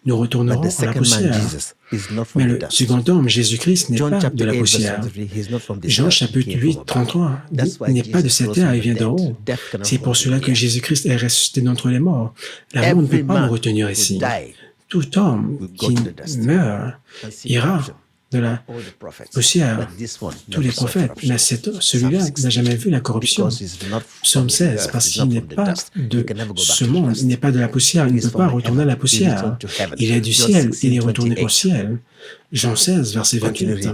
Nous retournerons à la poussière. Mais le second homme, Jésus-Christ, n'est pas de la poussière. Jean chapitre 8, 33, dit, il n'est pas de cette terre, il vient d'en haut. C'est pour cela que Jésus-Christ est ressuscité d'entre les morts. La mort ne peut pas nous retenir ici. Tout homme qui meurt ira de la poussière, tous les prophètes, mais celui-là n'a jamais vu la corruption. Psaume 16, parce qu'il n'est pas de ce monde, il n'est pas de la poussière, il ne peut pas retourner à la poussière. Il est du ciel, il est retourné au ciel. Jean 16, verset 28.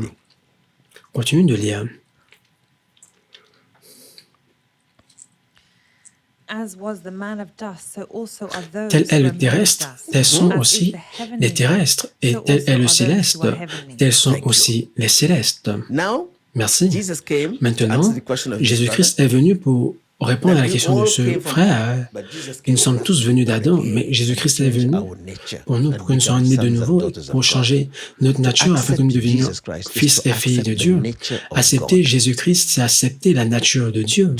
Continue de lire. Tel est le terrestre, tels sont aussi les terrestres, et tel est le céleste, tels sont aussi les célestes. Merci. Maintenant, Jésus-Christ est venu pour répondre à la question de ce frère. Nous sommes tous venus d'Adam, mais Jésus-Christ est venu pour nous, pour que nous soyons nés de nouveau, pour changer notre nature afin que nous devenions fils et filles de Dieu. Accepter Jésus-Christ, c'est accepter la nature de Dieu.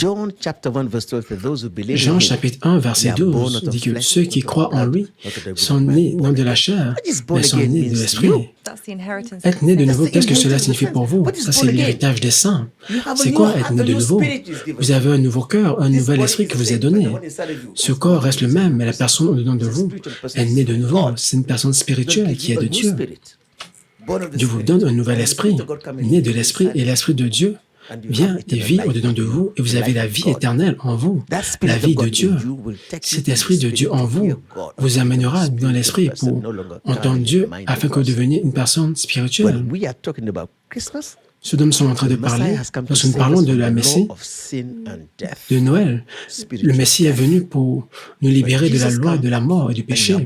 Jean chapitre 1, verset 12 dit que ceux qui croient en lui sont nés non de la chair, mais sont nés de l'esprit. Être né de nouveau, qu'est-ce que cela signifie pour vous? Ça, c'est l'héritage des saints. C'est quoi être né de nouveau? Vous avez un nouveau cœur, un nouvel esprit que vous est donné. Ce corps reste le même, mais la personne au-dedans de vous est née de nouveau. C'est une personne spirituelle qui est de Dieu. Dieu vous donne un nouvel esprit, né de l'esprit, et l'esprit de Dieu vient et vit au-dedans de vous, et vous avez la vie éternelle en vous, la vie de Dieu. Cet esprit de Dieu en vous vous amènera dans l'esprit pour entendre Dieu afin que vous deveniez une personne spirituelle. Ce dont nous sommes en train de parler, lorsque nous parlons de la Messie, de Noël, le Messie est venu pour nous libérer de la loi de la mort et du péché.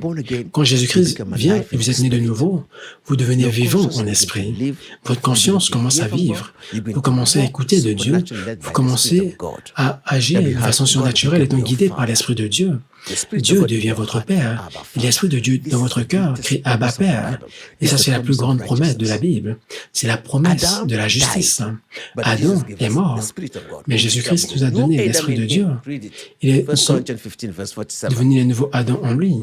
Quand Jésus-Christ vient et vous êtes né de nouveau, vous devenez vivant en esprit. Votre conscience commence à vivre. Vous commencez à écouter de Dieu. Vous commencez à agir de façon surnaturelle étant guidé par l'Esprit de Dieu. Dieu devient votre Père. Et l'Esprit de Dieu dans votre cœur crie Abba Père. Et ça, c'est la plus grande promesse de la Bible. C'est la promesse de la justice. Adam est mort, mais Jésus-Christ nous a donné l'Esprit de Dieu. Il est devenu le nouveau Adam en lui.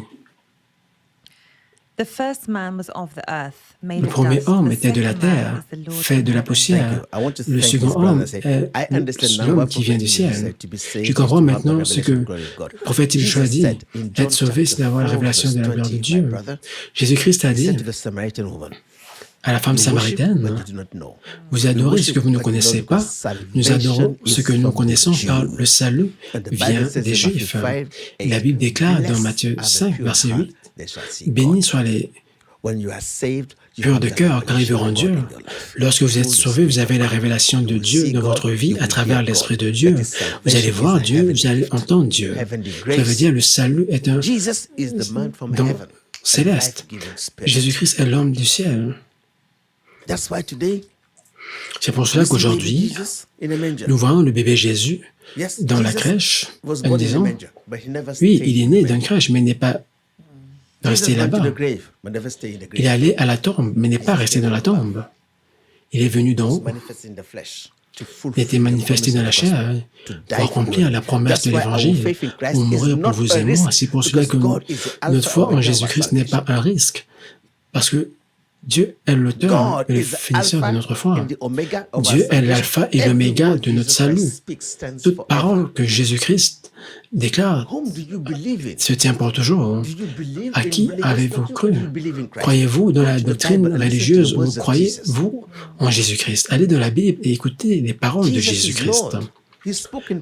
Le premier homme était de la terre, fait de la poussière. Le second homme est l'homme qui vient du ciel. Je comprends maintenant ce que le prophète Joshua dit. Être sauvé, c'est d'avoir la révélation de la gloire de Dieu. Jésus-Christ a dit à la femme samaritaine, « Vous adorez ce que vous ne connaissez pas, nous adorons ce que nous connaissons car le salut vient des Juifs. » La Bible déclare dans Matthieu 5, verset 8, « Bénis soient les purs de cœur, car ils verront Dieu. » Lorsque vous êtes sauvés, vous avez la révélation de Dieu dans votre vie à travers l'Esprit de Dieu. Vous allez voir Dieu, vous allez entendre Dieu. Ça veut dire le salut est un don céleste. Jésus-Christ est l'homme du ciel. C'est pour cela qu'aujourd'hui, nous voyons le bébé Jésus dans la crèche en disant, oui, il est né dans une crèche, mais il n'est pas resté là-bas. Il est allé à la tombe, mais n'est pas resté dans la tombe. Il est venu d'en haut. Il a été manifesté dans la chair pour accomplir la promesse de l'Évangile, pour mourir pour vous et moi. C'est pour cela que notre foi en Jésus-Christ n'est pas un risque, parce que Dieu est l'auteur et le finisseur de notre foi. Dieu est l'alpha et l'oméga de notre salut. Toute parole que Jésus-Christ déclare se tient pour toujours. À qui avez-vous cru? Croyez-vous dans la doctrine religieuse ou croyez-vous en Jésus-Christ? Allez dans la Bible et écoutez les paroles de Jésus-Christ.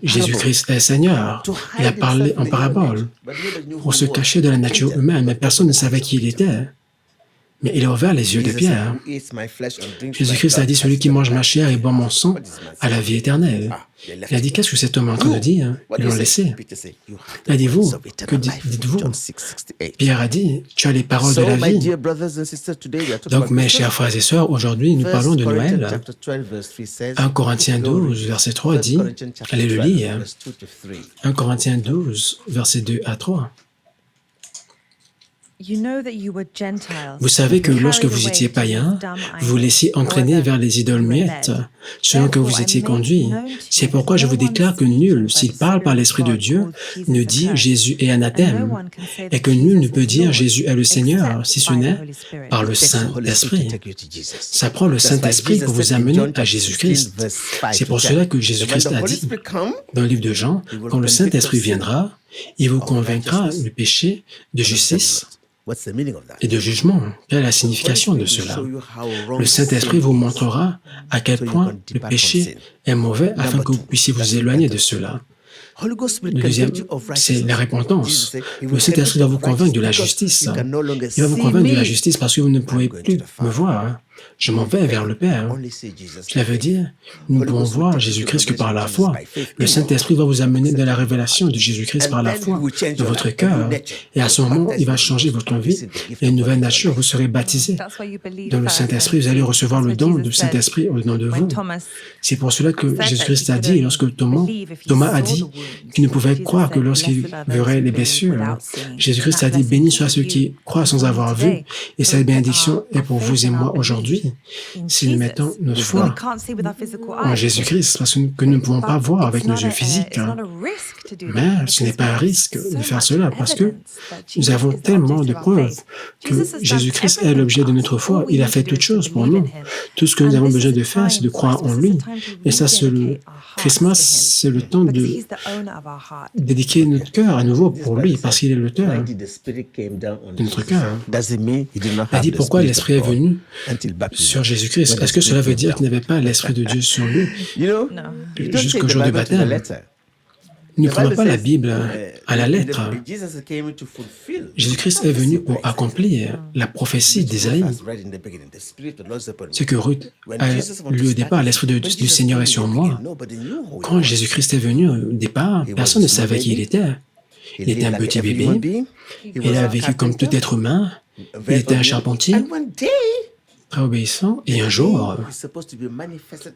Jésus-Christ est Seigneur. Il a parlé en parabole pour se cacher de la nature humaine, mais personne ne savait qui il était. Mais il a ouvert les yeux de Pierre. Jésus-Christ a dit, celui qui mange ma chair et boit mon sang a la vie éternelle. Il a dit, qu'est-ce que cet homme est en train de dire? Ils l'ont laissé. Il a dit, vous, que dites-vous? Pierre a dit, tu as les paroles de la vie. Donc, mes chers frères et sœurs, aujourd'hui, nous parlons de Noël. 1 Corinthiens 12, verset 3 dit, allez le lire. 1 Corinthiens 12, verset 2 à 3. Vous savez que lorsque vous étiez païens, vous vous laissiez entraîner vers les idoles muettes, selon que vous étiez conduits. C'est pourquoi je vous déclare que nul, s'il parle par l'Esprit de Dieu, ne dit Jésus est anathème, et que nul ne peut dire Jésus est le Seigneur, si ce n'est par le Saint-Esprit. Ça prend le Saint-Esprit pour vous amener à Jésus-Christ. C'est pour cela que Jésus-Christ a dit, dans le livre de Jean, quand le Saint-Esprit viendra, il vous convaincra du péché, de justice, et de jugement. Quelle est la signification de cela? Le Saint-Esprit vous montrera à quel point le péché est mauvais afin que vous puissiez vous éloigner de cela. Le deuxième, c'est la repentance. Le Saint-Esprit va vous convaincre de la justice. Il va vous convaincre de la justice parce que vous ne pouvez plus me voir. Je m'en vais vers le Père. Cela veut dire, nous ne pouvons voir Jésus-Christ que par la foi. Le Saint-Esprit va vous amener dans la révélation de Jésus-Christ par la foi, de votre cœur. Et à ce moment, il va changer votre vie. Et une nouvelle nature, vous serez baptisé. Dans le Saint-Esprit, vous allez recevoir le don du Saint-Esprit au nom de vous. C'est pour cela que Jésus-Christ a dit, lorsque Thomas a dit qu'il ne pouvait croire que lorsqu'il verrait les blessures. Jésus-Christ a dit, béni soient ceux qui croient sans avoir vu. Et cette bénédiction est pour vous et moi aujourd'hui. Si nous mettons notre foi en Jésus-Christ, parce que nous ne pouvons pas voir avec nos yeux physiques. Mais ce n'est pas un risque de faire cela, parce que nous avons tellement de preuves que Jésus-Christ est l'objet de notre foi. Il a fait toutes choses pour nous. Tout ce que nous avons besoin de faire, c'est de croire en lui. Et ça, c'est le Christmas, c'est le temps de dédier notre cœur à nouveau pour lui, parce qu'il est l'auteur de notre cœur. Il a dit pourquoi l'Esprit est venu sur Jésus-Christ. Est-ce que cela veut dire qu'il n'avait pas l'Esprit de Dieu sur lui jusqu'au jour du baptême? Nous ne prenons pas la Bible à la lettre. Jésus-Christ est venu pour accomplir la prophétie d'Ésaïe. Ce que Ruth a lu au départ, l'Esprit du Seigneur est sur moi. Quand Jésus-Christ est venu au départ, personne ne savait qui il était. Il était un petit bébé. Il a vécu comme tout être humain. Il était un charpentier, très obéissant. Et un jour,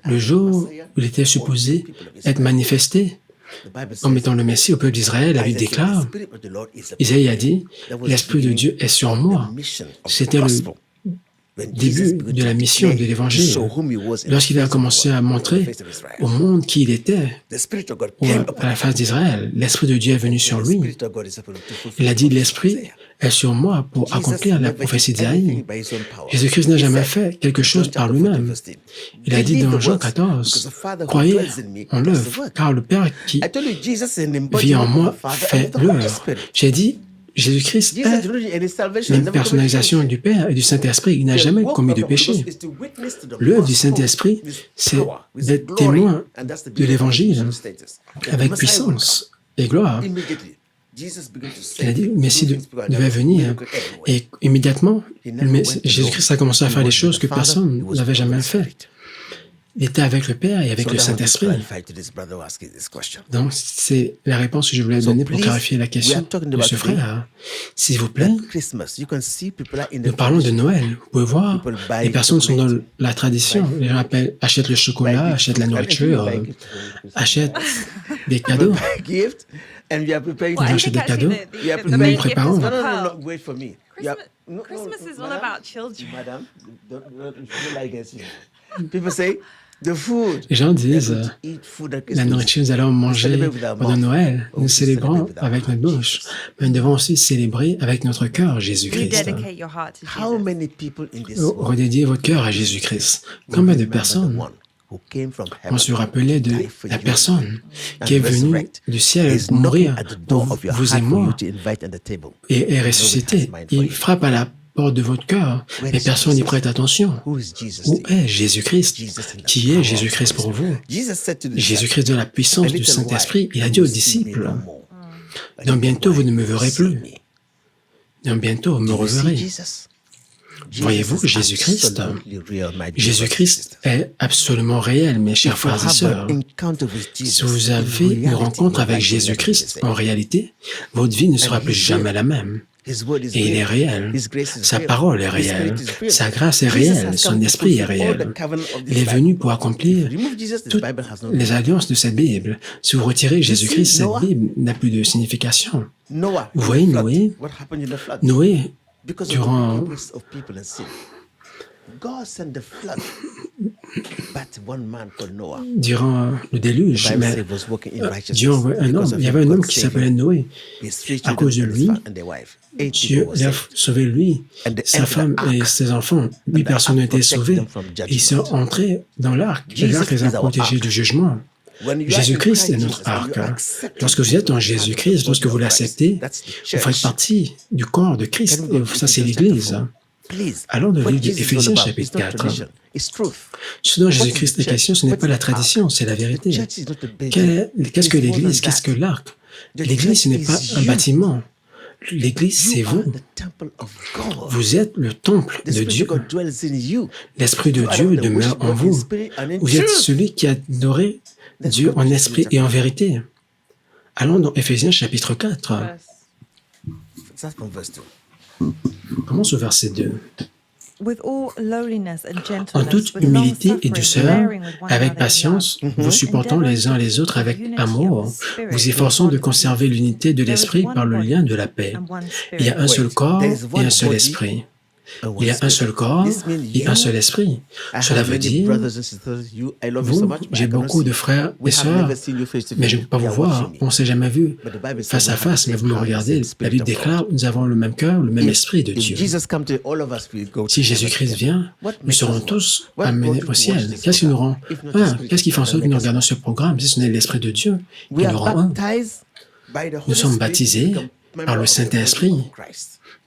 le jour où il était supposé être manifesté, comme étant le Messie au peuple d'Israël. La Bible déclare, Isaïe a dit, « L'Esprit de Dieu est sur moi ». C'était le début de la mission de l'Évangile, lorsqu'il a commencé à montrer au monde qui il était à la face d'Israël. L'Esprit de Dieu est venu sur lui. Il a dit, l'Esprit est sur moi pour accomplir la prophétie d'Isaïe. Jésus-Christ n'a jamais fait quelque chose par lui-même. Il a dit dans Jean 14, « Croyez en l'œuvre, car le Père qui vit en moi fait l'œuvre. » J'ai dit, Jésus-Christ est une personnalisation du Père et du Saint-Esprit. Il n'a jamais commis de péché. L'œuvre du Saint-Esprit, c'est d'être témoin de l'Évangile avec puissance et gloire. Il a dit, le Messie devait venir. Et immédiatement, Jésus-Christ a commencé à faire des choses que personne n'avait jamais fait. Il était avec le Père et avec le Saint-Esprit. Donc, c'est la réponse que je voulais donner pour clarifier la question de ce frère. S'il vous plaît, nous parlons de Noël. Vous pouvez voir, les personnes sont dans la tradition. Les gens achètent le chocolat, achètent la nourriture, achètent des cadeaux. Ils achètent des cadeaux. Nous nous préparons. Christmas is all about children. Les gens disent, la nourriture, nous allons manger pendant Noël. Nous célébrons avec notre bouche, mais nous devons aussi célébrer avec notre cœur Jésus-Christ. Redédiez votre cœur à Jésus-Christ. Combien de personnes on se rappelait de la personne qui est venue du ciel mourir pour vous et moi et est ressuscité. Il frappe à la porte de votre cœur, mais personne n'y prête attention. Où est Jésus-Christ? Qui est Jésus-Christ pour vous? Jésus-Christ de la puissance du Saint-Esprit, il a dit aux disciples, « Dans bientôt, vous ne me verrez plus. Dans bientôt, vous me reverrez. » Voyez-vous, Jésus-Christ est absolument réel, mes chers frères et sœurs. Si vous avez une rencontre avec Jésus-Christ, en réalité, votre vie ne sera plus jamais la même. Et il est réel. Sa parole est réelle. Sa grâce est réelle. Son esprit est réel. Il est venu pour accomplir toutes les alliances de cette Bible. Si vous retirez Jésus-Christ, cette Bible n'a plus de signification. Vous voyez Noé, durant le déluge, mais Dieu envoie un homme. Il y avait un homme qui s'appelait Noé. À cause de lui, Dieu a sauvé lui, sa femme et ses enfants. 8 personnes ont été sauvées. Ils sont entrés dans l'arc. L'arc les a protégés du jugement. Jésus-Christ est notre arc. Lorsque vous êtes en Jésus-Christ, lorsque vous l'acceptez, vous faites partie du corps de Christ. Et ça, c'est l'Église. Allons dans le livre d'Éphésiens chapitre 4. Ce dont Jésus-Christ est question, ce n'est pas la tradition, c'est la vérité. Qu'est-ce que l'Église? Qu'est-ce que l'arc? L'Église, ce n'est pas un bâtiment. L'Église, c'est vous. Vous êtes le temple de Dieu. L'Esprit de Dieu demeure en vous. Vous êtes celui qui a adoré Dieu en esprit et en vérité. Allons dans Éphésiens chapitre 4. Commence au verset 2. En toute humilité et douceur, avec patience, vous supportant les uns les autres avec amour, vous efforçant de conserver l'unité de l'esprit par le lien de la paix. Il y a un seul corps et un seul esprit. Il y a un seul corps et un seul esprit. Cela veut dire, vous, j'ai beaucoup de frères et sœurs, mais je ne peux pas vous voir. On ne s'est jamais vu face à face, mais vous me regardez. La Bible déclare, nous avons le même cœur, le même esprit de Dieu. Si Jésus-Christ vient, nous serons tous amenés au ciel. Qu'est-ce qui nous rend un? Qu'est-ce qui fait en sorte que nous regardons ce programme? Si ce n'est l'Esprit de Dieu qui nous rend un. Nous sommes baptisés par le Saint-Esprit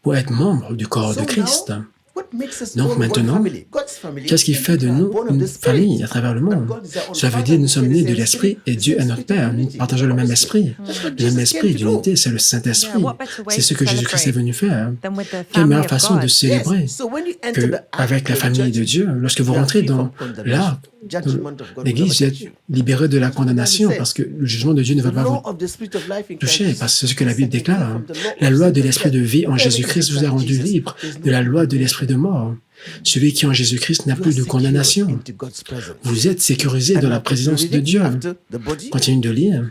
pour être membres du corps de Christ. Donc maintenant, qu'est-ce qui fait de nous une famille à travers le monde? Cela veut dire que nous sommes nés de l'Esprit et Dieu est notre Père. Nous partageons le même esprit. Le même esprit d'unité, c'est le Saint-Esprit. C'est ce que Jésus-Christ est venu faire. Quelle meilleure façon de célébrer qu'avec la famille de Dieu? Lorsque vous rentrez dans l'arc, l'Église, vous êtes libéré de la condamnation parce que le jugement de Dieu ne va pas vous toucher, parce que c'est ce que la Bible déclare. La loi de l'Esprit de vie en Jésus-Christ vous a rendu libre de la loi de l'Esprit de mort. Celui qui est en Jésus-Christ n'a plus de condamnation. Vous êtes sécurisé dans la présence de Dieu. Continue de lire.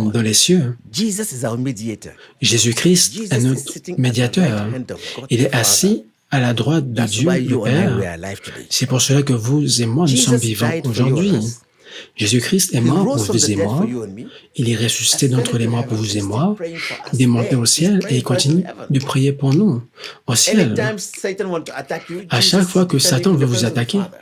God. dans les cieux. Jesus is our mediator. Jésus-Christ est Jesus is notre sitting at the médiateur. right hand of God Il the est Father. assis à la droite de That's Dieu why le you and I were Père. alive today. C'est pour cela que vous et moi, nous sommes Jesus vivants died for you and aujourd'hui. us. Jésus-Christ est He mort rose pour from the vous et dead for moi. you and me. Il est ressuscité d'entre les morts pour vous et moi. Praying for us Il est monté there. au He's ciel et il praying for us in continue heaven. de prier pour nous au ciel. Anytime Satan wants to attack you, À chaque Jesus fois que is standing Satan in the veut vous presence of the attaquer, Father.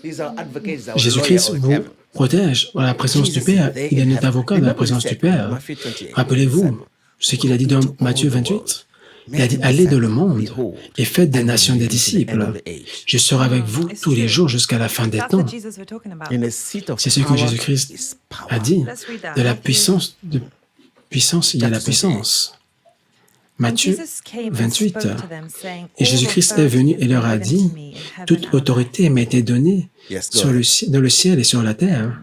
He's our advocate, he's our lawyer Jésus-Christ of vous heaven. protège dans la présence du Jesus Père. is there Il est in notre heaven. avocat dans la Remember what he présence du said in Père. Matthew 28. Rappelez-vous ce qu'il a dit dans Matthieu 28. Il a dit, allez dans le monde et faites des nations des disciples. Je serai avec vous tous les jours jusqu'à la fin des That's temps. the Jesus we're talking about. In a seat of C'est ce que power Jésus-Christ is power. a dit. Let's read that. De la puissance, il y a la puissance. Matthieu Jesus came and 28. spoke to them, saying, Et "All Jésus-Christ est authority venu is et leur a given dit, to me in heaven toute and on autorité m'a été donnée Yes, go sur ahead. dans le ciel et sur la terre.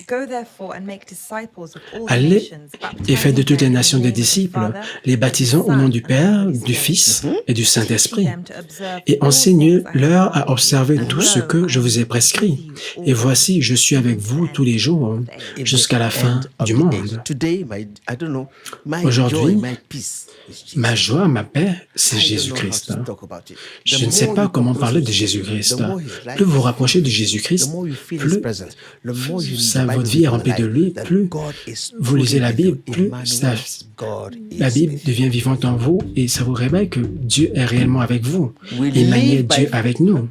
Go therefore and make disciples of all the Allez nations, et faites de baptizing toutes les them in the nations des name of the disciples, Father, les of the baptisant au Son, nom du and of the Père, Holy du Spirit, Fils et du teaching Saint-Esprit, them to observe et all enseignez-leur things I have à commanded observer you. And tout ce lo, que je I vous ai am prescrit. with you Et always, voici, je suis avec even to vous the tous les end jours of the age. In jusqu'à la the fin end of du the monde. age. Today, I don't know, my Aujourd'hui, joy, my peace is Jesus. Ma joie, ma paix, c'est I don't know how Jésus-Christ. to talk about it. Je The ne sais more pas you comment come parler closer de to Jesus, Jésus-Christ. the more his life Plus vous is rapprochez de full. Jésus-Christ, The more you feel his plus presence, the more you ça, the Bible votre vie est becomes remplie de alive, lui, that plus God is vous lisez truly la with you. Bible, plus Emmanuel, God la is Bible with you. devient vivante en vous et ça vous révèle que Dieu est réellement avec vous. We Emmanuel, live by Dieu avec nous.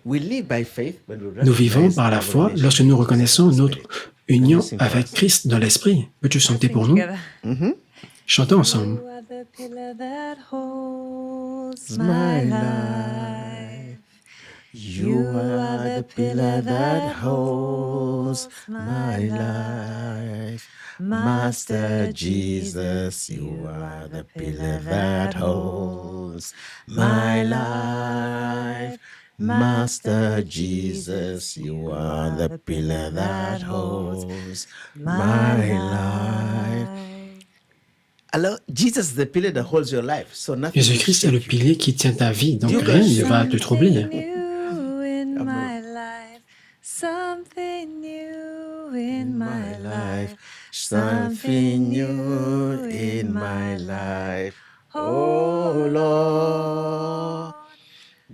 We live by faith when we Nous vivons recognize par la our foi relation lorsque nous with reconnaissons Jesus notre in the Spirit. union Can you sing for avec us? Christ dans l'Esprit. Peux-tu chanter Sing pour nous? together. Chantons ensemble. You are the pillar that holds My my life. life. You are the pillar that holds my life. Master Jesus, you are the pillar that holds my life. Master Jesus, you are the pillar that holds my life. Alors, Jesus is the pillar that holds your life, so nothing will Jésus-Christ est le shake you. pilier qui tient ta vie, donc You rien can ne va te troubler. Something new in my life. Something new in my life. Something new in my life. Oh Lord,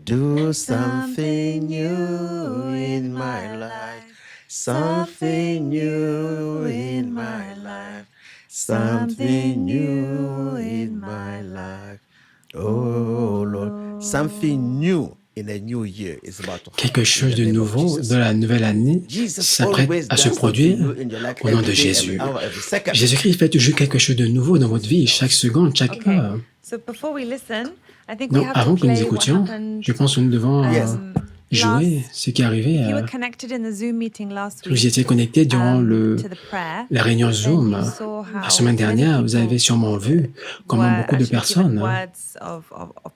do something new in my life. Something new in my life. Something new in my life. Oh Lord, something new in a new year is about to happen. Quelque chose In the de name of nouveau Jesus. de la nouvelle année Jesus s'apprête always à se does produire something new in your life au nom de every day, Jésus. every hour, every second. Jésus-Christ fait toujours quelque chose de nouveau dans votre vie, chaque seconde, chaque Okay. heure. So before we listen, I think we Donc, have to avant que nous play what écoutions, happened. je pense que nous devons jouer ce qui est arrivé. If you were connected in the Zoom meeting last Vous week, étiez connecté durant to the prayer, la réunion then Zoom. you saw how La semaine many dernière, vous people avez sûrement vu comment were beaucoup de actually given personnes words of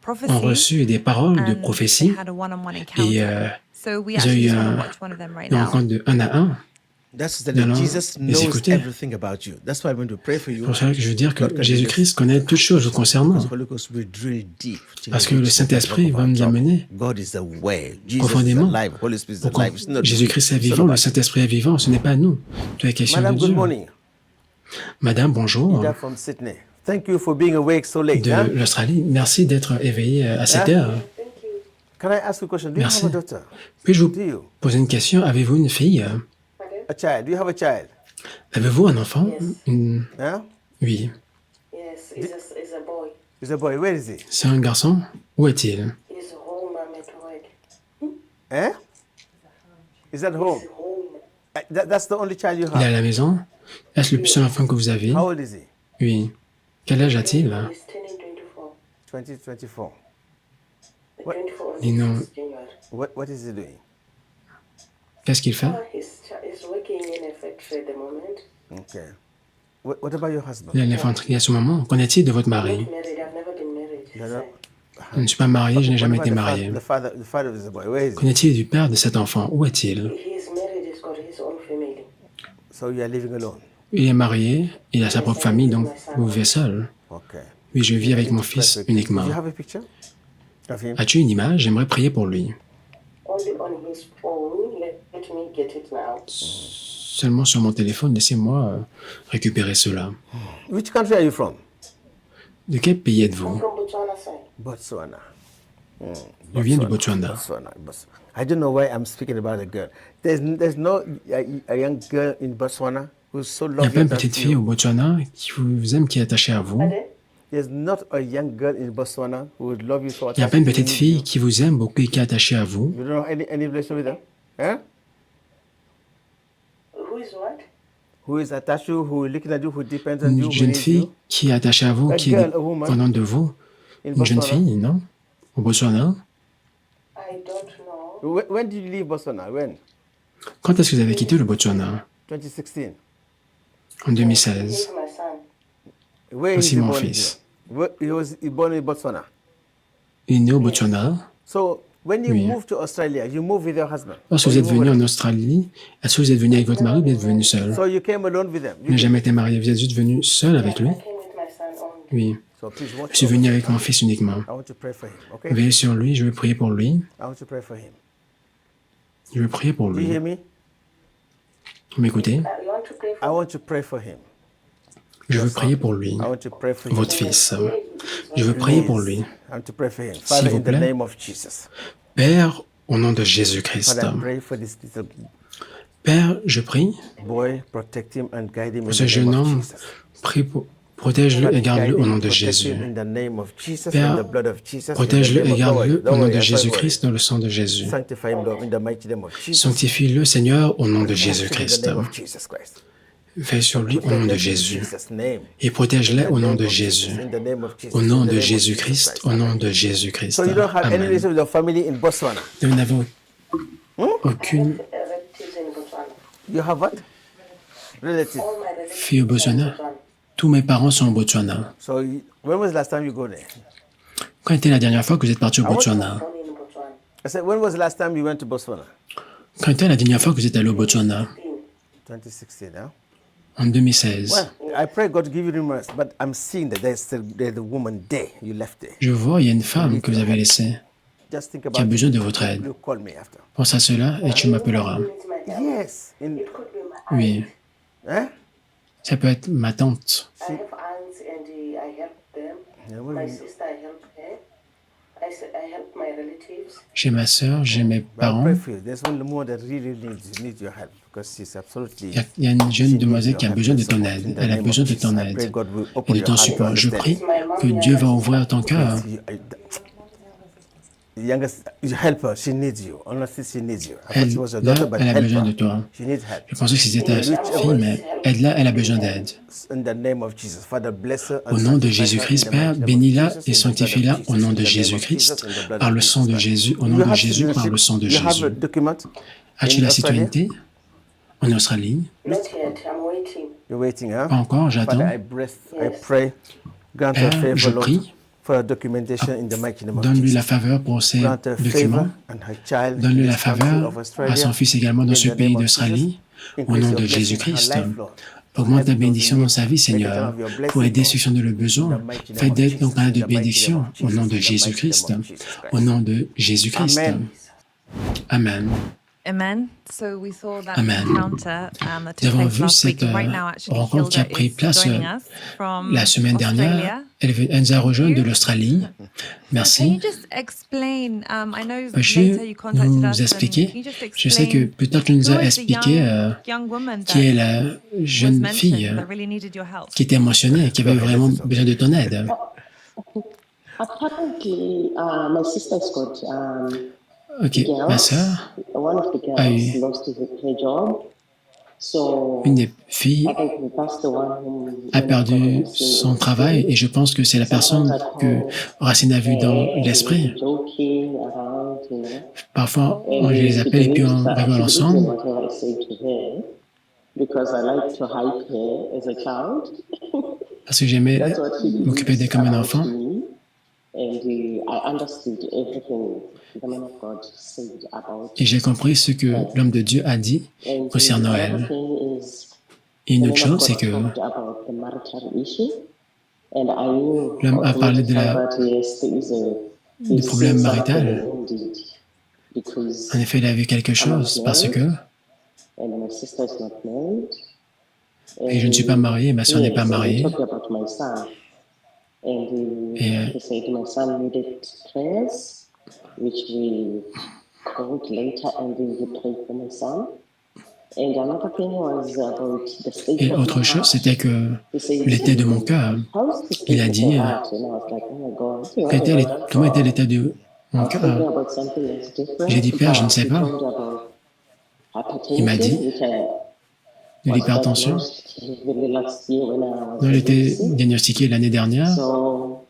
prophecy, ont reçu des paroles de and prophétie they had a one-on-one et encounter. So we ils ont actually eu just want to watch one of them right une now. rencontre de 1 à 1. That's the Non, non, Jesus les knows écouter. everything about you. That's why I'm going to pray for you. C'est pour ça que je veux dire que God can Jésus-Christ just- connaît toutes choses vous concernant. Because the Holy Ghost will drill deep till Parce you que le reach the Saint-Esprit bedrock of va our nous trouble. amener God is aware. Jesus is profondément. alive. Holy Spirit is Pourquoi alive. It's not Jésus-Christ est it's not vivant, le about- Saint-Esprit est vivant, ce n'est pas nous. Tout est question Madam, de good Dieu. morning. Madame, bonjour. Ida from Sydney. Thank you for being awake so late. De huh? l'Australie, merci d'être éveillé à cette heure. Can I ask you a question? Do you Merci. have a daughter? Puis-je vous Do you? poser une question? Avez-vous une fille? A child? Do you have a child? Avez-vous un enfant? Huh? Oui. Yes, he's a boy. He's a boy. Where is he? C'est un garçon? Où est-il? He's home, I'm at work. Eh? Is at home? Home. That's the only child you Il est à have. la maison? Est-ce le seul enfant que vous avez? How old is he? Oui. Quel âge a-t-il? He's turning 24. 2024. The What? 24 You know- is January. What is he doing? Qu'est-ce qu'il fait? He's working in a factory at the moment. Okay. What about your husband? Il est à l'infanterie à ce moment. Qu'en est-il de votre mari? Not married. I've never been married. No, no. Je ne suis pas marié, je n'ai jamais What été about marié. the father of the boy. Where is Qu'en he? est-il du père de cet enfant? Où est-il? He's married. He's got his own family. So you are living alone. Il est marié, il a sa propre famille, donc vous vivez seul. Okay. Oui, je vis avec mon fils Perfect. uniquement. Do you have a picture of him? As-tu une image? J'aimerais prier pour lui. Only on his phone. Let me get it now. Seulement sur mon téléphone, laissez-moi récupérer cela. Which country are you from? De quel pays êtes-vous? From Botswana side. Botswana. Je viens du Botswana. Botswana. I don't know why I'm speaking about a girl. There's no a young girl in Botswana who's so Il n'y a lovely. pas une that petite you- fille au Botswana qui vous aime, qui est attachée à vous. Pardon? There's not a young girl in Botswana who would love you so Il n'y a pas une petite attached to fille you. qui vous aime beaucoup et qui est attachée à vous. You don't have any relation with her? Huh? Who is what? Who is attached to you, who is looking at you, who depends on you, Une who jeune needs fille you? qui est attachée à vous, A qui est girl, a woman dépendante de vous. in Une jeune Botswana? fille, non? Au Botswana. I don't know. When did you leave Botswana? When? Quand est-ce que vous avez quitté le Botswana? 2016. En 2016. He's my son. Where is Voici he mon born fils. here? He was born in Botswana. Il est né au Botswana. So when you Oui. moved to Australia, you moved with your husband. Lorsque Or vous you êtes moved venu with en Australie, est-ce que vous êtes venu avec votre mari ou vous êtes venu seul? So you came alone with them. Vous n'avez jamais été marié, vous êtes juste venu seul avec lui? I came with my son only. Oui. So please watch Je suis venu avec mon fils uniquement. I want to pray for him. Okay? Veillez sur lui, je veux prier pour lui. I want to pray for him. Je veux prier pour Do you lui. hear me? Vous m'écoutez? You want to pray I for want to pray for him. Je veux prier pour lui, I want to pray for him. votre fils. Je veux prier pour lui. I want to pray for him. Father, vous in the plaît. name of Jesus. Père, au nom de Jésus-Christ. Father, I pray for this little Père, je prie boy. Protect him and guide him in pour ce the jeune name of homme. Jesus. Prie protège-le et garde-le au nom de Protect Jésus. him in the name of Jesus, Père, in the blood of Jesus, in the protège-le name et of- garde-le Don't au nom worry, de I'm sorry, Jésus-Christ dans le sang de Jésus. Sanctify him, Lord, in the mighty name of Jesus. Sanctifie-le, Seigneur, au nom de In the Jésus-Christ. name of Jesus Christ. Veille sur lui au nom Protect de them in Jésus. Jesus' name. Et protège-les In the au nom name de of Jesus, Jésus. in the name of Jesus, Au in nom the de name of Jésus-Christ, Jesus au Christ. nom de Jésus-Christ. So you don't have any Amen. relation with your family in Botswana. Vous n'avez aucune relatives in Botswana. You have what? Relatives. All my relatives fille au are in Botswana. Botswana. Tous mes parents sont au Botswana. So when was the last time you go there? Quand était la dernière fois que vous êtes parti au Botswana? Only in Botswana. I said, when was the last time you went to Botswana? Quand était la dernière fois que vous êtes allé au Botswana? 2016, huh? En 2016. Well, I pray God to give you remembrance, but I'm seeing that there's a woman there. You left there. Je vois, il y a une femme que vous avez laissée. Just think Qui a about besoin it. de votre aide. You call me after. Pense à cela et tu m'appelleras. It's my help. Yes. It could be my Oui. Hein? Ça peut être ma tante. I have aunts and I help them. Yeah, well, My you- sister, I help her. I help my relatives. J'ai ma sœur, j'ai mes But I parents. pray for you. There's one more that really needs your help because she's absolutely. Il y a une jeune demoiselle qui a besoin de ton aide. Elle a besoin de ton aide et de ton support. Je prie que Dieu va ouvrir ton cœur. You help her. She needs you. Honestly, she needs you. I thought Elle, she was your là, daughter, but elle a help besoin her. de toi. She needs help. Je pensais que c'était ta fille, mais aide-la, elle a besoin d'aide. In the name of Jesus, Father, bless her. and Au nom de sanctify her Jésus-Christ, in the Père, mighty name of bénis-la Jesus, et in the sanctifie-la blood of au nom Jesus, de in the name of Jésus-Christ, Jesus, in the blood par of le sang de Jesus. Jésus, au You nom de have Jésus, par citizenship? le sang de You have a Jésus. document As-tu in la Australia? citoyenneté en Australie? Not yet. I'm waiting. You're waiting, huh? Pas encore, j'attends. Father, I pray, grant her Père, je favor, Lord, prie, for her documentation in the mighty name of donne-lui la Jesus. faveur pour ses Grant her documents. favor and her child in Donne-lui la this country faveur of Australia. à son fils également dans In ce the pays name of d'Australie. Jesus. Au Increase nom your de blessing in her Jésus-Christ, life, Lord. augmente ta Help bénédiction those in dans sa vie, need. Seigneur, Make it of your blessing, pour aider Lord. ceux qui en ont le besoin. In the mighty name Fais of d'être Jesus, donc canal de in the mighty name bénédiction of au Jesus, nom in de the mighty Jésus-Christ. name of Jesus Christ. Au nom de Jésus-Christ. Amen. Amen. Amen. So we saw that Amen. encounter that Nous took avons place vu last week. cette And right now, actually, rencontre qui a Hilda pris is place joining us from la semaine dernière. Australia. Elle nous a rejoint de l'Australie. Can Merci. you just explain? I know Peux-tu later you contacted us. nous And can expliquer? you just Je sais que explain plus tard tu nous who as is the expliqué young woman qui est that la was jeune mentioned fille that really needed your help? qui était mentionnée et qui avait vraiment besoin de ton aide. Apparently, my sister's got Ok, ma sœur, one of the a girls eu lost her job. So une des filles I think that's the one who a perdu son travail et je pense que c'est la personne que Racine a vue dans l'esprit. joking around, you know. Parfois, on les appelle et puis on rigole ensemble. Whatever I say to her, because I like to hype her as a child. Parce que j'aimais That's what she m'occuper d'elle comme un about enfant. me. And I understood everything the man of God said about Et j'ai compris ce que l'homme de Dieu a dit And concernant the elle. other thing is, Et une the autre man of chose, c'est God que talked about the marital issue. And I knew l'homme a parlé de automatically that, yes, there is du problème marital. indeed, because En effet, il a vu quelque chose parce que and my sister is not married. et je ne suis pas marié, ma soeur n'est pas Yes, and we mariée. talked about my son. And Et he said my son needed prayers, which we called later, and then he prayed for my son. And another thing was about the state Et of autre my chose, heart. c'était que He said, l'état de mon cœur, how's the il state a of dit, your heart? And I was like, oh my God, you know, comment était l'état de I mon was thinking cœur? about something else different. J'ai dit, Père, je ne sais He pas. told about Il m'a dit hypertension, which I de was l'hypertension, diagnosed really last year when I was dont j'étais pregnancy. diagnostiqué l'année dernière. So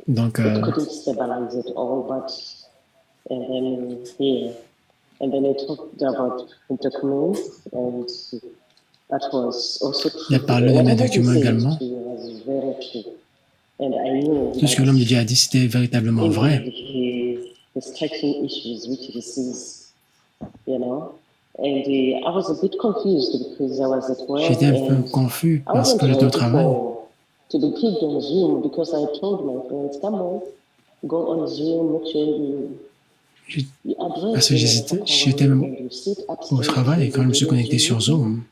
Donc, it couldn't stabilize it all, but and then yeah, and then it talked about documents, and that was also true. il a parlé de mes Whatever he documents said également. was very true, and I knew Tout ce que l'homme de Dieu a dit, c'était véritablement vrai. his touching issues which he sees, you know. And I was a bit confused because I was at work J'étais un peu and confus I parce wasn't que j'étais au ready travail. to be picked on Zoom because I told my friends, come on, go on Zoom, make sure J'ai- you address Parce que j'étais même au travail et quand je me suis connecté sur Zoom,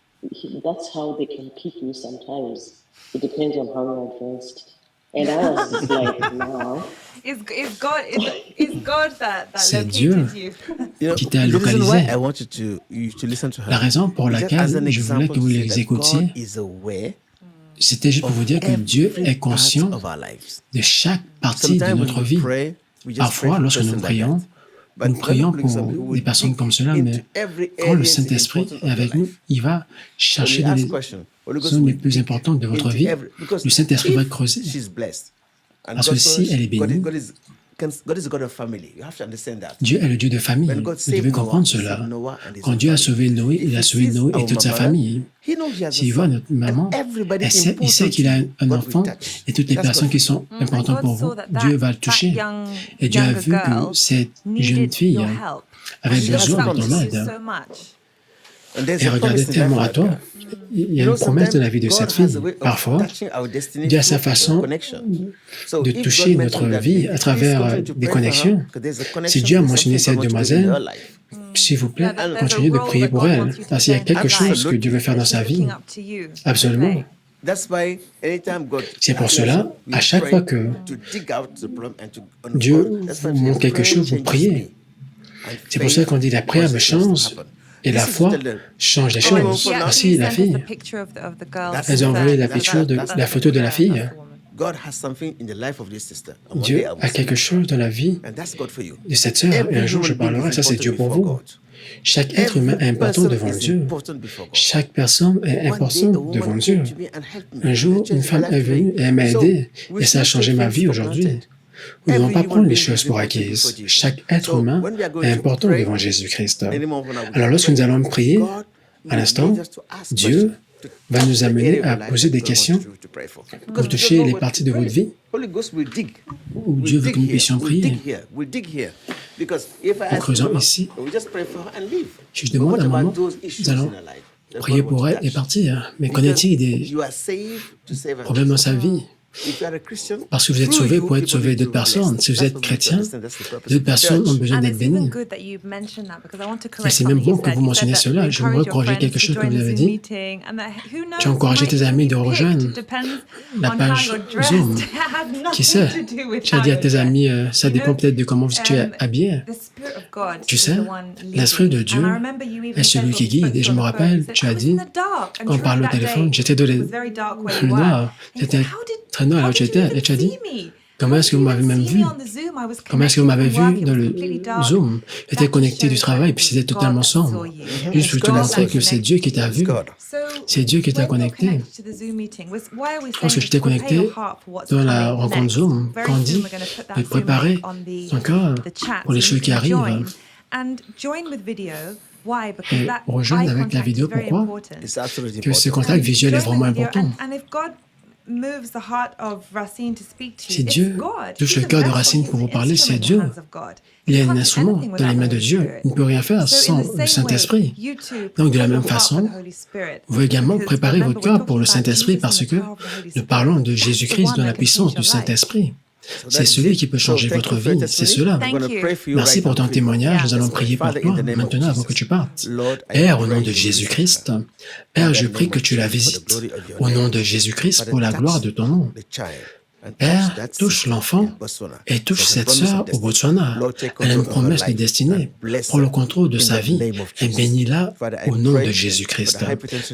That's how they can keep you sometimes. It depends on how you're addressed. And I was just like, now. It's God that c'est Dieu located you. You know, qui t'a the reason why localisé. I want you to listen to her. La raison pour Just as laquelle an je voulais example que vous to say les that écoutiez, God is aware c'était juste pour vous dire que Dieu every est conscient part of our lives. de chaque partie de Sometimes notre when vie. we pray, we just pray Parfois, for lorsque a nous person like prions, that. But nous when prions the Holy Spirit pour will des personnes dig comme cela, into mais every quand le area Saint-Esprit important est of avec your nous, life. il va When chercher we ask les question, Holy Ghost zones les will plus dig importantes de votre into vie. because Le Saint-Esprit va if creuser. she's blessed, and Parce que si elle est bénie, God is a God of family. You have to understand that. Dieu est le Dieu de famille. When God Vous devez saved comprendre Noah, he cela. saved Noah and his Quand Dieu a family. sauvé Noé, il a If he sauvé sees Noé et our toute sa mother, famille. he knows he has a S'il voit son. notre maman, And everybody il sait important qu'il a to un God enfant will touch. et toutes les That's personnes God qui for you. sont importantes God pour saw vous, that Dieu va le toucher. Et Dieu a vu que cette jeune fille avait She has besoin de promise. ton aide. so much. And there's Et a regardez promise in tellement life à like toi. that. Il y a une promesse dans la vie de cette fille. Parfois, Dieu a sa façon de toucher notre vie à travers des connexions. Si Dieu a mentionné cette demoiselle, s'il vous plaît, continuez de prier pour elle. Parce qu'il y a quelque chose que Dieu veut faire dans sa vie. Absolument. C'est pour cela, à chaque fois que Dieu vous montre quelque chose, vous priez. C'est pour ça qu'on dit la prière me change et la foi change les choses. Voici la fille. Elles ont envoyé la photo de la fille. Dieu a quelque chose dans la vie de cette sœur. Et un jour, je parlerai. Ça, c'est Dieu pour vous. Chaque être humain est important devant Dieu. Chaque personne est importante devant Dieu. Un jour, une femme est venue et elle m'a aidé. Et ça a changé ma vie aujourd'hui. Nous ne devons pas prendre les choses pour acquises. Chaque être humain est important devant Jésus-Christ. Alors, lorsque nous allons prier, à l'instant, Dieu va nous amener à poser des questions pour toucher les parties de votre vie où Dieu veut que nous puissions prier. En creusant ici, je demande à maman, nous allons prier pour elle et partir. Mais qu'en est-il des problèmes dans sa vie? Parce que vous êtes sauvé pour être sauvé d'autres personnes. Si vous êtes chrétien, d'autres personnes ont besoin d'être bénies. Et c'est même bon que vous mentionniez cela. J'aimerais corriger quelque chose que vous avez dit. Tu as encouragé tes amis de rejoindre la page Zoom. Qui sait? Tu as dit à tes amis, ça dépend peut-être de comment tu es habillé. Tu sais, l'Esprit de Dieu est celui qui guide. Et je me rappelle, tu as dit, quand on parlait au téléphone, j'étais dans le noir. C'était très noir là où tu étais. Et tu as dit, comment est-ce que vous m'avez même vu? Comment est-ce que vous m'avez vu dans le Zoom? J'étais connecté du travail, puis c'était totalement sombre. Juste pour te montrer que c'est Dieu qui t'a vu. C'est Dieu qui t'a connecté. Lorsque j'étais connecté dans la rencontre Zoom, quand on dit de préparer ton cœur pour les choses qui arrivent. Et rejoindre avec la vidéo, pourquoi? Que ce contact visuel est vraiment important. Si Dieu touche le cœur de Racine pour vous parler, c'est Dieu. Il y a un instrument dans les mains de Dieu. Il ne peut rien faire sans le Saint-Esprit. Donc, de la même façon, vous pouvez également préparer votre cœur pour le Saint-Esprit parce que nous parlons de Jésus-Christ dans la puissance du Saint-Esprit. C'est celui qui peut changer votre vie, c'est cela. Merci pour ton témoignage, nous allons prier pour toi maintenant avant que tu partes. Père, au nom de Jésus-Christ, Père, je prie que tu la visites. Au nom de Jésus-Christ, pour la gloire de ton nom. Père, touche l'enfant et touche cette sœur au Botswana. Elle a une promesse de destinée. Prends le contrôle de sa vie et bénis-la au nom de Jésus-Christ.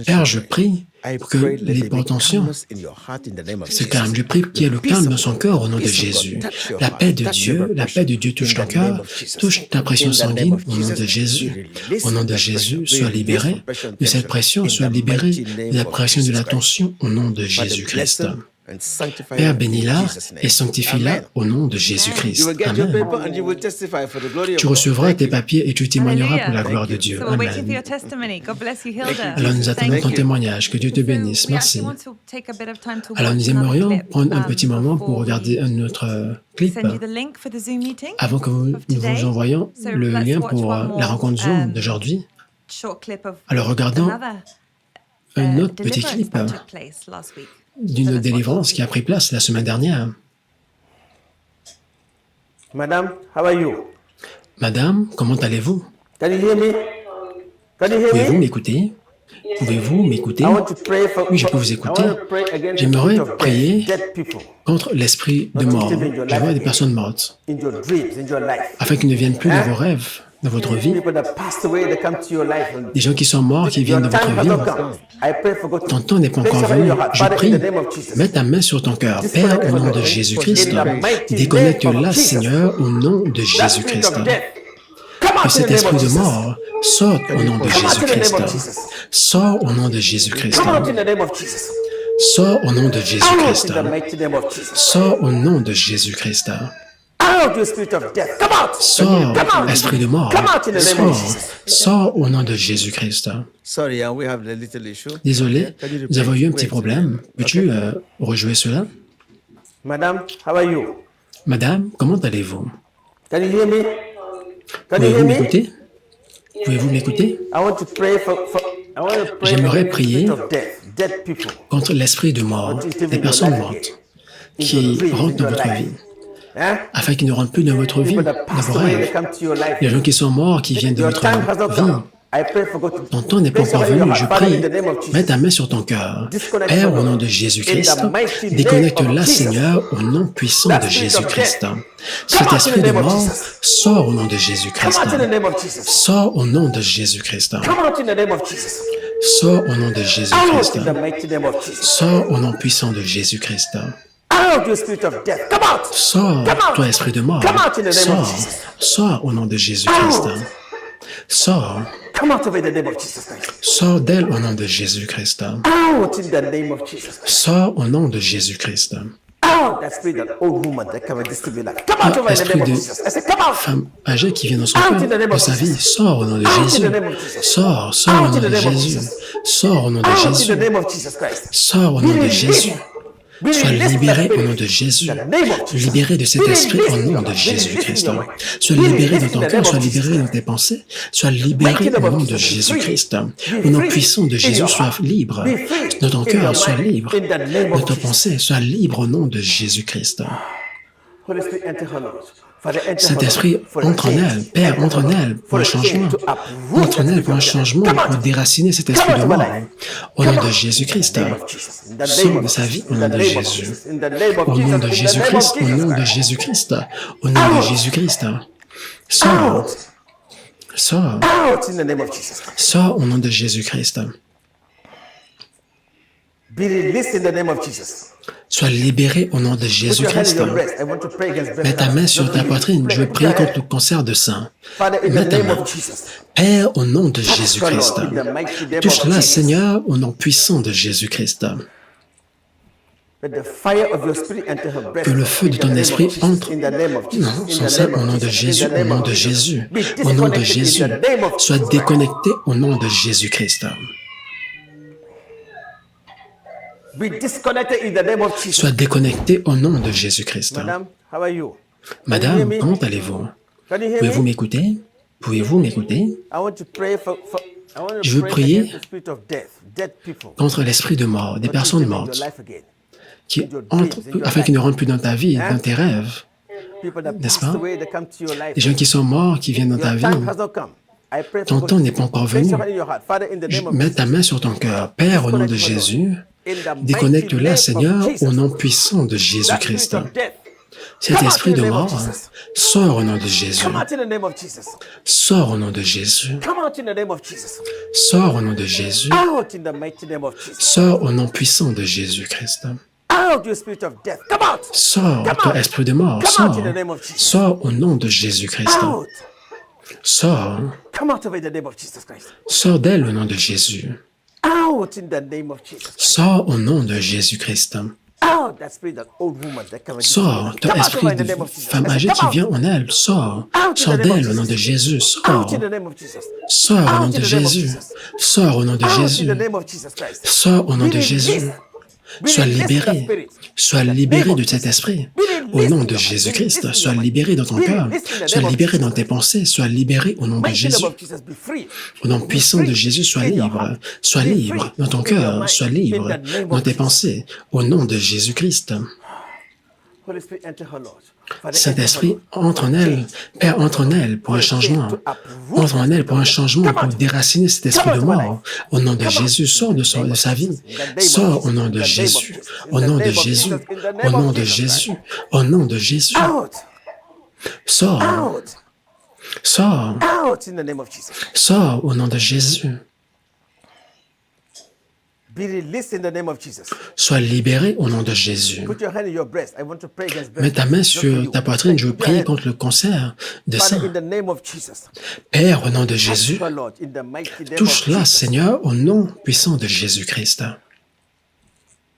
Père, je prie pour que l'hypertension se calme. Je prie qu'il y ait le calme dans son cœur au nom de Jésus. La paix de Dieu touche ton cœur, touche ta pression sanguine au nom de Jésus. Au nom de Jésus, sois libéré de cette pression, sois libéré de la pression de la tension au nom de Jésus-Christ. Père, bénis-la et sanctifie-la au nom de Jésus-Christ. Amen. Tu recevras tes papiers et tu témoigneras pour la gloire de Dieu. So we'll wait for Amen. your testimony. God bless you, Hilda. Alors nous attendons ton témoignage. Que Dieu te bénisse. We Merci. actually want to take a bit of time to Alors watch nous another aimerions clip, prendre un petit moment pour before regarder we un autre clip send you the link for the Zoom meeting. avant que nous of today. vous envoyions So le let's lien watch pour one more, la rencontre Zoom d'aujourd'hui. Short clip of Alors regardons another un autre petit deliverance clip that took place last week. d'une délivrance qui a pris place la semaine dernière. Madam, how are you? Madame, comment allez-vous? Can you hear me? Can you hear Pouvez-vous me? m'écouter? Pouvez-vous m'écouter? I want to pray for. Oui, je peux vous écouter. I want to pray against J'aimerais the spirit of prier dead people contre l'esprit de mort. Je vois des personnes mortes, in your dreams, in your life. afin qu'ils ne viennent plus dans vos rêves, dans votre vie. People that passed away, they come to your life. And Des gens qui sont morts, qui viennent your de time votre has vie. not come. I pray for God. Ton temps n'est pas encore venu. Je prie, mets ta main sur ton cœur. Père, au nom de Jésus-Christ, déconnecte-la, Seigneur, au nom de Jésus-Christ. Que cet esprit de mort sorte au nom de Jésus-Christ. Sors au nom de Jésus-Christ. Come out in the name of Jesus. Sors au nom de Out Jésus-Christ. in the mighty name of Jesus. Sors au nom de Jésus-Christ. Out, you spirit of death. Come out. Sors, Come out. esprit de mort. Come out in the name of Sors, Jesus. sors au nom de Jésus-Christ. Sorry, we have a little issue. Désolé, nous avons eu un petit problème. Peux-tu rejouer cela? Madam, how are you? Madame, comment allez-vous? Can you hear me? Can you Pouvez-vous hear me? m'écouter? Pouvez-vous m'écouter? I want to pray for I want to pray J'aimerais against the prier spirit of death, dead people. Contre l'esprit de mort, des personnes mortes qui rentrent dans votre vie, Hein? afin qu'ils ne rentrent plus dans votre vie, People dans that passed vos away, they rêves. come to your life. Les gens qui sont morts, qui viennent de Your votre time has not vie. come. I pray for God to Ton temps n'est pas place encore your venu. heart. Je Father, prie, in the name of Jesus. mets ta main sur ton cœur. Disconnect Père, from au nom God. de Jésus-Christ, In the mighty name déconnecte-la, of Jesus. Seigneur, au nom puissant That de spirit of Jésus-Christ. death. Cet Come out in esprit the de name of mort Jesus. sort au nom de Come Jésus-Christ. out in the name of Jesus. Sors au nom de Jésus-Christ. Come out in the name of Jesus. Sors au nom de Out Jésus-Christ. in the mighty name of Jesus. Sors au nom puissant de Jésus-Christ. Out, you spirit of death. Come out. Sors, Come out. toi esprit de mort. Come out in the name of Sors, Jesus. sors au nom de Jésus-Christ. Out. Sors, Come out of it in the name of Jesus Christ. sors d'elle au nom de Jésus-Christ. Out in the name of Jesus Christ. Sors au nom de Jésus-Christ. Out, that spirit, that old woman that come and disturb your life. Come out of it in the esprit name of de Jesus. I said, come out. femme âgée qui vient dans son Out cœur, in the name dans of sa Jesus. vie, sors au nom de Out in Jésus. the name of Jesus. Sors, sors au Out nom in de the name of Jésus. Jesus. Sors au nom de Out in Jésus. the name of Jesus Christ. Sors au Be nom de released. Jésus. Be Sois released, libéré that au nom spirit. de Jésus. In the name of Jesus. Libéré de cet Be esprit released au in nom your de mind. Be released in Jésus-Christ. your mind. Sois Be libéré released dans in ton the cœur, name sois of Jesus libéré dans Christ. tes pensées, sois libéré Mighty au name of nom de Jesus. Be Jésus-Christ. free. Au nom Be puissant de free in Jésus, your sois heart. libre. Be free Dans ton in cœur, your sois mind. libre. In the name Dans of ta Jesus. pensée, sois libre au nom de Jésus-Christ. Holy Spirit, enter her, Lord. Father, enter her, Saint-Esprit, Lord, for a entre en change. elle. Père, Enter entre her, en Lord, elle pour for un a change, changement. to uproot Entre en that elle pour un spirit of death. changement, Come pour out. déraciner cet Come esprit out de of my mort. life. Au Come nom de out. Jésus-Christ. In the name of Jesus. In the name Sors of de sa Jesus. vie au In nom the de name of Jésus. Jesus. In the name of Au nom Jesus. de In the name Jésus-Christ, of au nom de Jesus. Jésus-Christ, au nom de Out. Jésus-Christ. Sors, Out. sors, Out in the name of Jesus. sors au nom de Jésus-Christ. Be released in the name of Jesus. Sois libéré au nom de Put your hand in Jésus-Christ. your breast. I want to pray against breast Mets ta cancer. main sur ta poitrine. Je veux prier contre le cancer de sein. Father, in the Mets ta name main. of Jesus. Père, au nom de Touch her, Jésus-Christ. Lord, in the mighty name of Touche-la, Jesus. Seigneur, au nom puissant de Jésus-Christ. Let the fire of your spirit enter her breast. Que le feu de In the ton name of esprit Jesus. entre. In the name of Jesus. Non, In sans the ça, name au of nom de Jesus. Jésus, In the au name nom of de Jesus. Jésus, Be au nom de disconnected Jésus. in the name of Sois Jesus. déconnecté au nom de Jésus-Christ. Be disconnected in the name of Jesus. Sois déconnecté au nom de Jésus-Christ. Madam, how are you? Can you hear Madame, me? comment allez-vous? Can you hear Pouvez-vous me? m'écouter? Pouvez-vous m'écouter? I want to pray for I want to Je veux pray prier against the spirit of death, dead people. Contre l'esprit de mort, des Not to personnes live in your mortes, life again. qui entrent, afin qu'ils ne rentrent plus dans ta vie, dans tes rêves. People that N'est-ce passed pas? away, they come to your life. Des gens qui sont morts, qui viennent dans ta Your vie. time has not come. ton temps n'est pas encore venu. Mets ta main sur ton cœur. Père, au nom de Jésus, déconnecte-la, Seigneur, au nom puissant de Jésus-Christ. Cet esprit de mort, sors au nom de Jésus. Sors au nom de Jésus. Sors au nom de Jésus. Sors au nom puissant de Jésus-Christ. Sors, toi, esprit de mort, sors. Sors au nom de Jésus-Christ. Sors. Sors d'elle au nom de Jésus. Sors au nom de Jésus-Christ. Sors, toi, esprit de femme âgée qui vient en elle, sors. Sors d'elle au nom de Jésus, sors. Sors au nom de Jésus. Sors au nom de Jésus. Sors au nom de Jésus. Sois libéré. Sois libéré de cet esprit. Au nom de Jésus-Christ, sois libéré dans ton cœur. Sois libéré dans tes pensées. Sois libéré au nom de Jésus. Au nom puissant de Jésus, sois libre. Sois libre dans ton cœur. Sois libre dans tes pensées. Au nom de Jésus-Christ. Saint-Esprit, entre en elle. Père, entre en elle pour un changement. Entre en elle pour un changement, pour déraciner cet esprit de mort. Au nom de Jésus, sors de sa vie. Sors au nom de Jésus. Au nom de Jésus. Au nom de Jésus. Au nom de Jésus. Sors. Sors. Sors au nom de Jésus. Sois libéré au nom de Jésus. Mets ta main sur ta poitrine, je veux prier contre le cancer de sein. Père, au nom de Jésus, touche-la, Seigneur, au nom puissant de Jésus-Christ.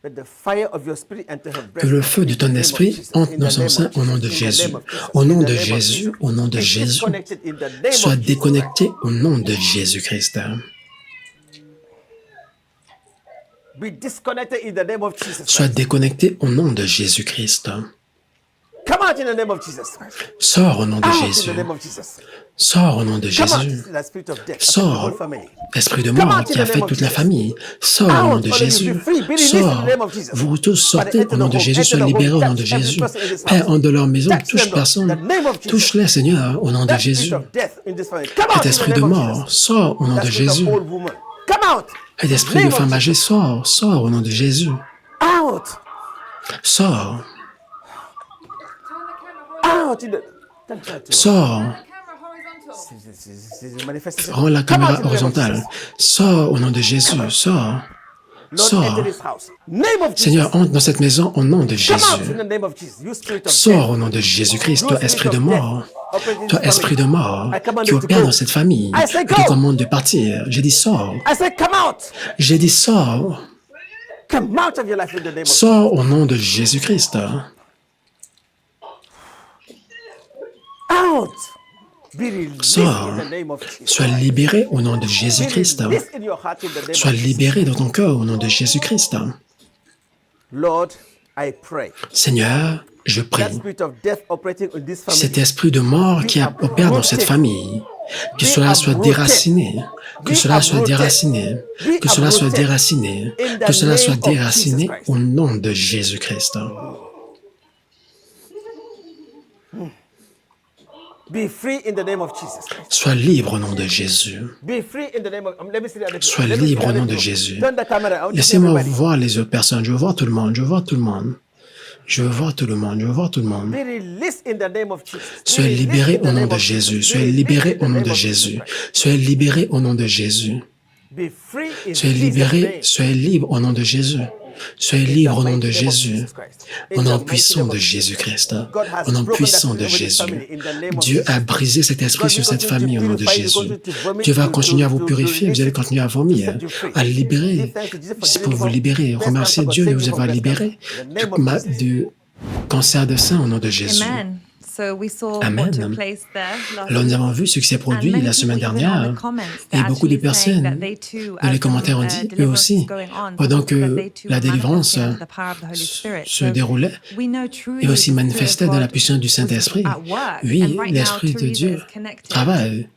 Que le feu de ton esprit entre dans son sein au nom de Jésus. Au nom de Jésus, au nom de Jésus. Sois déconnecté au nom de Jésus-Christ. Sois déconnecté au nom de Jésus-Christ. Sors au nom de Jésus. Sors au nom de Jésus. Sors, esprit de mort qui affecte toute la famille. Sors au nom de Jésus. Sors. Vous tous sortez au nom de Jésus. Sois libérés au nom de Jésus. Père, en de leur maison, touche personne. Touche-les, Seigneur, au nom de Jésus. Cet esprit de mort, sors au nom de Jésus. Cet esprit de femme âgée, sors, sors au nom de Jésus. Sors. Sors. Rends la caméra horizontale. Sors au nom de Jésus. Sors. Sors. Seigneur, entre dans cette maison au nom de Jésus. Sors au nom de Jésus-Christ, toi, esprit de mort. Toi, esprit de mort, qui opère dans cette famille, qui te commande de partir. J'ai dit sors. J'ai dit sors. Sors au nom de Jésus-Christ. Sors. Sois libéré au nom de Jésus-Christ. Sois libéré dans ton cœur au nom de Jésus-Christ. Seigneur, je prie, cet esprit de mort qui opère dans cette famille, que cela soit déraciné, que cela soit déraciné, que cela soit déraciné, que cela soit déraciné au nom de Jésus-Christ. Sois libre au nom de Jésus. Sois libre au nom de Jésus. Laissez-moi voir les autres personnes. Je veux voir tout le monde. Je veux voir tout le monde. Je veux voir tout le monde. Je veux voir tout le monde. Soyez libérés au nom de Jésus. Soyez libérés au nom de Jésus. Soyez libérés au nom de Jésus. Soyez libérés, soyez libres au nom de Jésus. Soyez libres au nom de Jésus, au nom puissant de Jésus-Christ, au nom puissant de Jésus. Dieu a brisé cet esprit sur cette famille au nom de Jésus. Dieu va continuer à vous purifier, vous allez continuer à vomir, à libérer, c'est pour vous libérer. Remerciez Dieu de vous avoir libéré du cancer de sein au nom de Jésus. Amen. Alors nous avons vu ce qui s'est produit la semaine dernière et beaucoup de personnes dans les commentaires ont dit, eux aussi, pendant que la délivrance se déroulait et aussi manifestait dans la puissance du Saint-Esprit. Oui, l'Esprit de Dieu travaille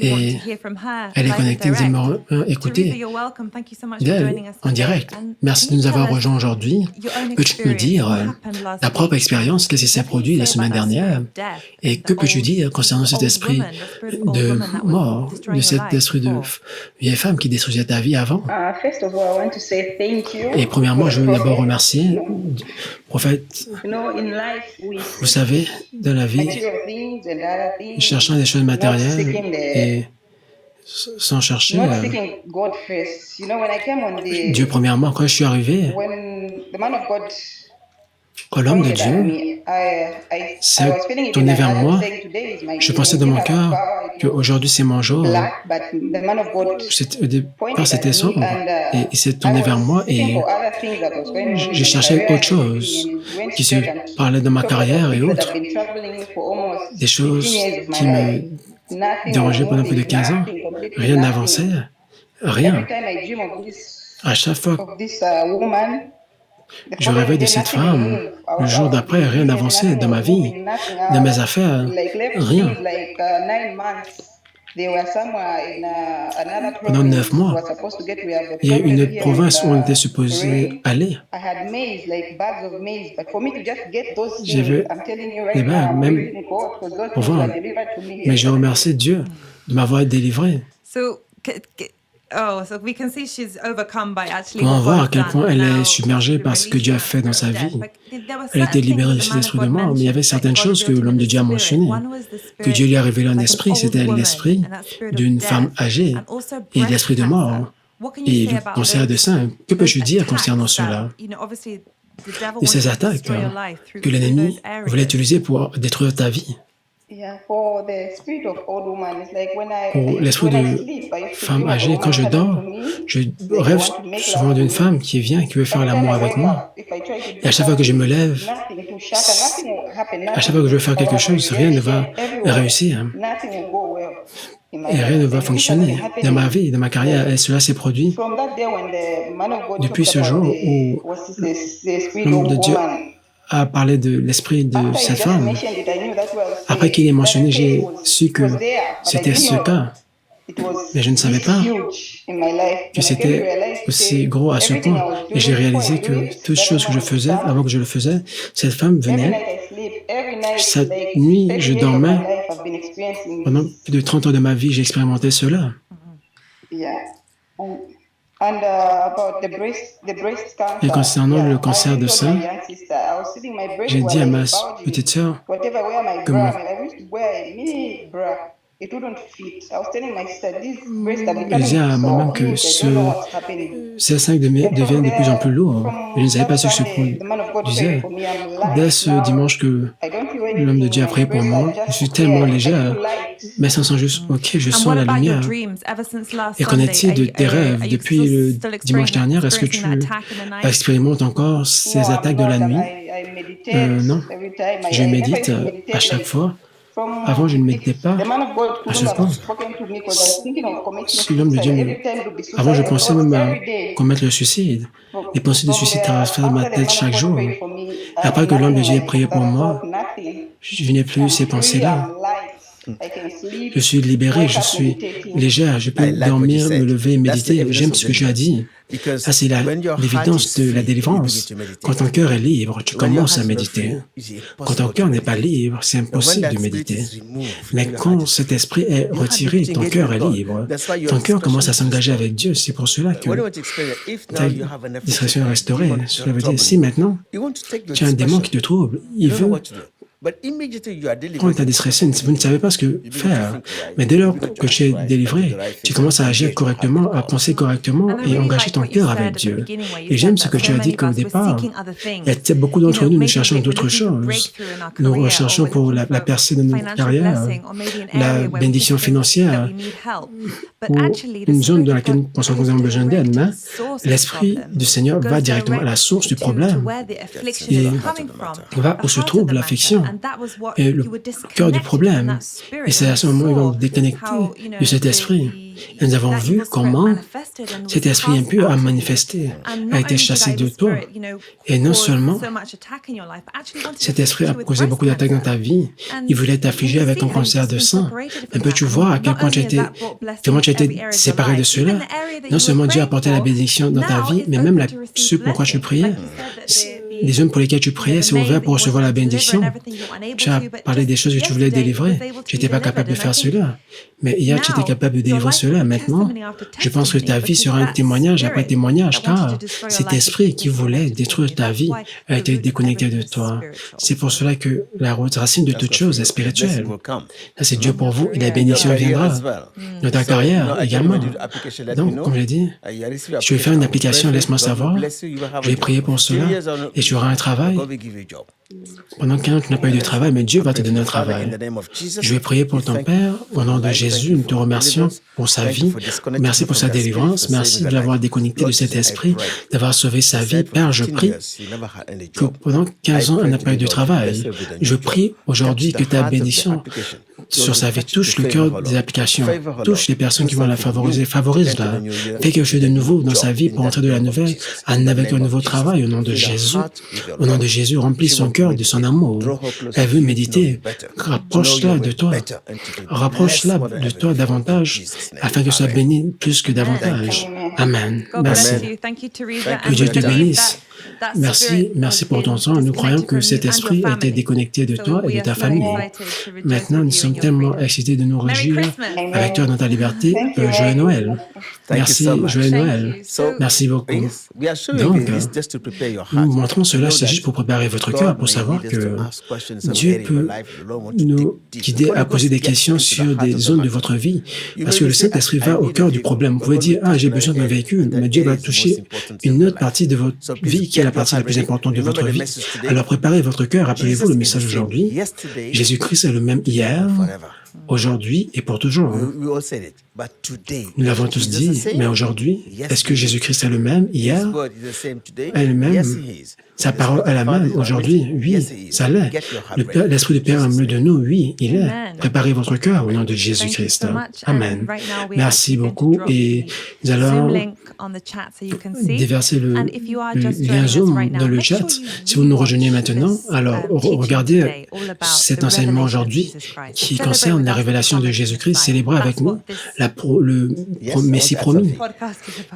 et elle est connectée. Nous aimons écouter d'elle en direct. Merci de nous avoir rejoints aujourd'hui. Peux-tu nous dire ta propre expérience, qu'est-ce qui s'est produit la semaine dernière? hier. Et que peux-tu dire concernant cet esprit de mort, de cet esprit de vieille femme qui détruisait ta vie avant? First of all, I want to say thank you Et premièrement, je veux for the d'abord prophet. remercier prophète. You know, in life, we Vous savez, dans la vie, material things and other things, cherchant des choses not matérielles seeking et sans chercher not seeking God first. You know, when I came on Dieu the, premièrement, quand je suis arrivé, when the man of God quand l'homme de pointed at Dieu me, I s'est was feeling it in tourné my vers heart, moi, saying today is my je day. pensais dans It mon was cœur it was qu'aujourd'hui c'est mon jour. black, but the man of God Au départ, pointed c'était at me, sombre and et il s'est I tourné vers moi was seeking et for other things that was going on in j'ai my cherché career autre and chose everything, and went qui se straight and parlait de ma talked about carrière et things that autres, I've been traveling for almost des 15 choses years of my qui life. me Nothing was dérangeaient pendant plus de moving, 15 ans. nothing, completely Rien n'avançait, nothing. rien. Every time I dream À chaque fois of this woman, the je following rêvais de day cette nothing will femme, move. le I jour was d'après, in rien business, n'avançait nothing dans ma was vie, moving, nothing. dans mes affaires, Like left rien. things like 9 months. They were somewhere in another Pendant 9 province. We mois, were supposed to get. We have a il y a problem une here with province où on était supposé rain. aller. I had maize, like bags of maize, but for me to just get those things, J'avais I'm telling you des right now, bagues, I'm même praising God because those pour things were vendre. delivered to me Mais je yesterday. remercie Dieu de m'avoir délivré. So, so we can see she's overcome by actually Comment what voir à God's quel done. point elle Now, est submergée par ce que Dieu a fait dans sa vie. Elle a été libérée de cet esprit de mort, mais il y avait certaines choses que l'homme de Dieu a mentionnées, que Dieu lui a révélé en esprit. C'était l'esprit d'une femme âgée et l'esprit de mort. Et le cancer de sein. Que peux-je dire concernant cela? De ces attaques que l'ennemi voulait utiliser pour détruire ta vie. Yeah, for the spirit of old woman, it's like Pour l'esprit when I de sleep, I used to femme dream of a âgée, woman quand je coming dors, to me. je They rêve want to make souvent love d'une to me. femme qui vient, qui veut faire Every time l'amour I avec wake moi. up, if I try to Et do à chaque fois que je me something, lève, nothing to shatter, nothing will happen, à chaque fois que je veux faire nothing quelque will chose, rien ne va everywhere. réussir Nothing will go well in my et rien ne life. va And this has fonctionner been dans ma happening vie, dans ma carrière. Et cela s'est produit from that day when the man of God depuis talked ce about jour où the spirit l'homme of de Dieu woman. a parlé de l'esprit de After he cette just femme. mentioned it, I knew that was Après qu'il ait mentionné, j'ai su it que was there, but I c'était didn't ce know cas, it was mais je ne savais this pas huge in my life. que When I came to c'était realize, aussi gros à ce everything I point. was Et j'ai doing before réalisé I do que it, toutes that choses que je woman would faisais, come. avant que je le faisais, cette femme Every venait. night I sleep, every night, Cette like nuit, 30 je years of my dormais. life, I've been experiencing Pendant this. plus de 30 ans de ma vie, j'ai expérimenté cela. Yeah. And about the breast cancer. Et concernant Yeah, le I cancer de told sein, my young sister, I was sitting, my breasts j'ai were dit à like ma bulging. petite sœur Whatever, wear my que bra, mon- I used to wear a mini bra. It wouldn't fit. I was telling my sister, these breasts are je becoming disais à so moi-même que huge. I don't know what's happening. ces seins And from deviennent de plus en there, plus lourds. Je ne from savais pas that ce que je Sunday, the man of God prayed disais. for me. I'm Dès light ce now. dimanche que I don't feel l'homme de anything. Dieu a My prié pour breasts moi, are je suis just tellement there. I légère, feel light. mais ça sent juste, ok, je And sens what la about your lumière. dreams ever since last Et qu'en Sunday? est-il de tes rêves Are you depuis le still dimanche dernier? Est-ce que tu experiencing that attack in the night? expérimentes encore No, ces I'm attaques de la not. nuit? I meditate Non, every time. je I never médite used to à meditate chaque like fois. from Avant, je ne méditais pas the man of God à couldn't ce have point. spoken to me because I was thinking of committing Si l'homme de suicide. Dieu Every time it would be suicide. Avant, je pensais même à Every day. commettre le suicide. Les pensées de suicide traversaient ma After the tête man chaque of God jour. prayed for me, Et après que l'homme de Dieu ait prié pour moi, nothing. je n'ai plus ces I'm free, pensées-là. I'm light. I can sleep. Je suis libéré, Wake je up suis meditating. légère, je peux I like what you dormir, said. me lever et That's the méditer. evidence J'aime of ce que tu as deliverance. dit. Because Ça, c'est when your heart l'évidence is de la free, délivrance. you begin to meditate. Quand ton cœur est libre, tu When your commences à heart is not méditer. free, it's Quand ton impossible cœur to n'est pas meditate. libre, c'est But when impossible that de spirit méditer. is removed, Mais when your quand heart is cet esprit est your heart retiré, begins to ton engage cœur with est God. libre. That's why your Ton cœur commence à discretion is s'engager restored. avec Dieu. C'est pour cela que When you want to experience, if ta now you have an discrétion est affliction, restaurée. demon Cela veut dire, trouble si you, maintenant you want to take your tu as un démon qui te discretion, trouble, you il don't know veut what to do. But immediately you are delivered. prendre ta discrétion, vous ne savez pas ce que faire. Mais dès lors que tu es délivré, tu commences à agir correctement, à penser correctement et engager ton cœur avec Dieu. Et j'aime ce que tu as dit qu'au départ, il y a beaucoup d'entre nous, nous cherchons d'autres choses. Nous recherchons pour la percée de notre carrière, la bénédiction financière, ou une zone dans laquelle nous pensons que nous avons besoin d'aide. Mais l'Esprit du Seigneur va directement à la source du problème et va où se trouve l'affliction et le cœur du problème. Et c'est à ce moment où ils vont nous déconnecter de cet esprit. Et nous avons vu comment cet esprit impur a manifesté, a été chassé de toi. Et non seulement cet esprit a causé beaucoup d'attaques dans ta vie, il voulait t'affliger avec un cancer de sein. Mais peux-tu voir à quel point comment tu as été séparé de cela? Non seulement Dieu a apporté la bénédiction dans ta vie, mais même ce pourquoi tu priais, des hommes pour lesquels tu priais s'est ouvert pour recevoir la bénédiction. Tu as parlé des choses que tu voulais délivrer. Tu n'étais pas capable de faire cela. Mais hier, tu étais capable de délivrer cela. Maintenant, je pense que ta vie sera un témoignage après témoignage, car cet esprit qui voulait détruire ta vie a été déconnecté de toi. C'est pour cela que la racine de toute chose est spirituelle. Ça, c'est Dieu pour vous et la bénédiction viendra. Dans ta carrière également. Donc, comme je l'ai dit, je vais faire une application, laisse-moi savoir. Je vais prier pour cela et tu auras un travail. Pendant qu'un tu n'as pas eu de travail, mais Dieu va te donner un travail. Je vais prier pour ton Père. Au nom de Jésus, nous te remercions pour sa vie. Merci pour sa délivrance. Merci de l'avoir déconnecté de cet esprit, d'avoir sauvé sa vie. Père, je prie que pendant 15 ans, elle n'a pas eu de travail. Je prie aujourd'hui que ta bénédiction sur sa vie touche le cœur des applications, touche les personnes qui vont la favoriser, favorise-la. Fais quelque chose de nouveau dans sa vie pour entrer de la nouvelle, avec un nouveau travail au nom de Jésus. Au nom de Jésus, remplis son cœur de son amour. Elle veut méditer. Rapproche-la de toi. Rapproche-la de toi davantage afin que soit bénie plus que davantage. Amen. Merci. Que Dieu te bénisse. Merci pour ton sang. Nous croyons que cet esprit a été déconnecté de toi et de ta famille. Maintenant, nous sommes tellement excités de nous réjouir avec toi dans ta liberté. Joyeux Noël. Merci, joyeux Noël. Merci beaucoup. Donc, nous montrons cela, c'est juste pour préparer votre cœur, pour savoir que Dieu peut nous guider à poser des questions sur des zones de votre vie, parce que le Saint-Esprit va au cœur du problème. Vous pouvez dire, ah, j'ai besoin d'un véhicule, mais Dieu va toucher une autre partie de votre vie qui est la partie la plus importante de votre vie. Alors préparez votre cœur, rappelez-vous le message aujourd'hui. Jésus-Christ est le même hier, aujourd'hui et pour toujours. Nous l'avons tous dit, mais aujourd'hui, est-ce que Jésus-Christ est le même hier? Est le même? Sa parole est la même aujourd'hui? Oui, ça l'est. L'Esprit du Père est mieux de nous? Oui, il est. Préparez votre cœur au nom de Jésus-Christ. Amen. Merci beaucoup et nous allons déverser le lien Zoom dans le chat. Si vous nous rejoignez maintenant, alors regardez cet enseignement aujourd'hui qui concerne la révélation de Jésus-Christ. Célébrez avec nous le Messie promis.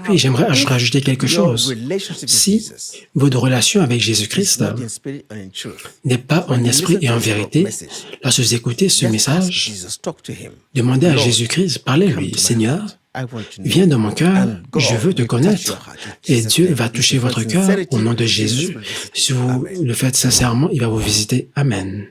Puis j'aimerais rajouter quelque chose. Si votre relation avec Jésus-Christ n'est pas en esprit et en vérité, lorsque vous écoutez ce message, demandez à Jésus-Christ, parlez-lui, Seigneur, viens dans mon cœur, je veux te connaître. Et Dieu va toucher votre cœur au nom de Jésus. Si vous le faites sincèrement, il va vous visiter. Amen.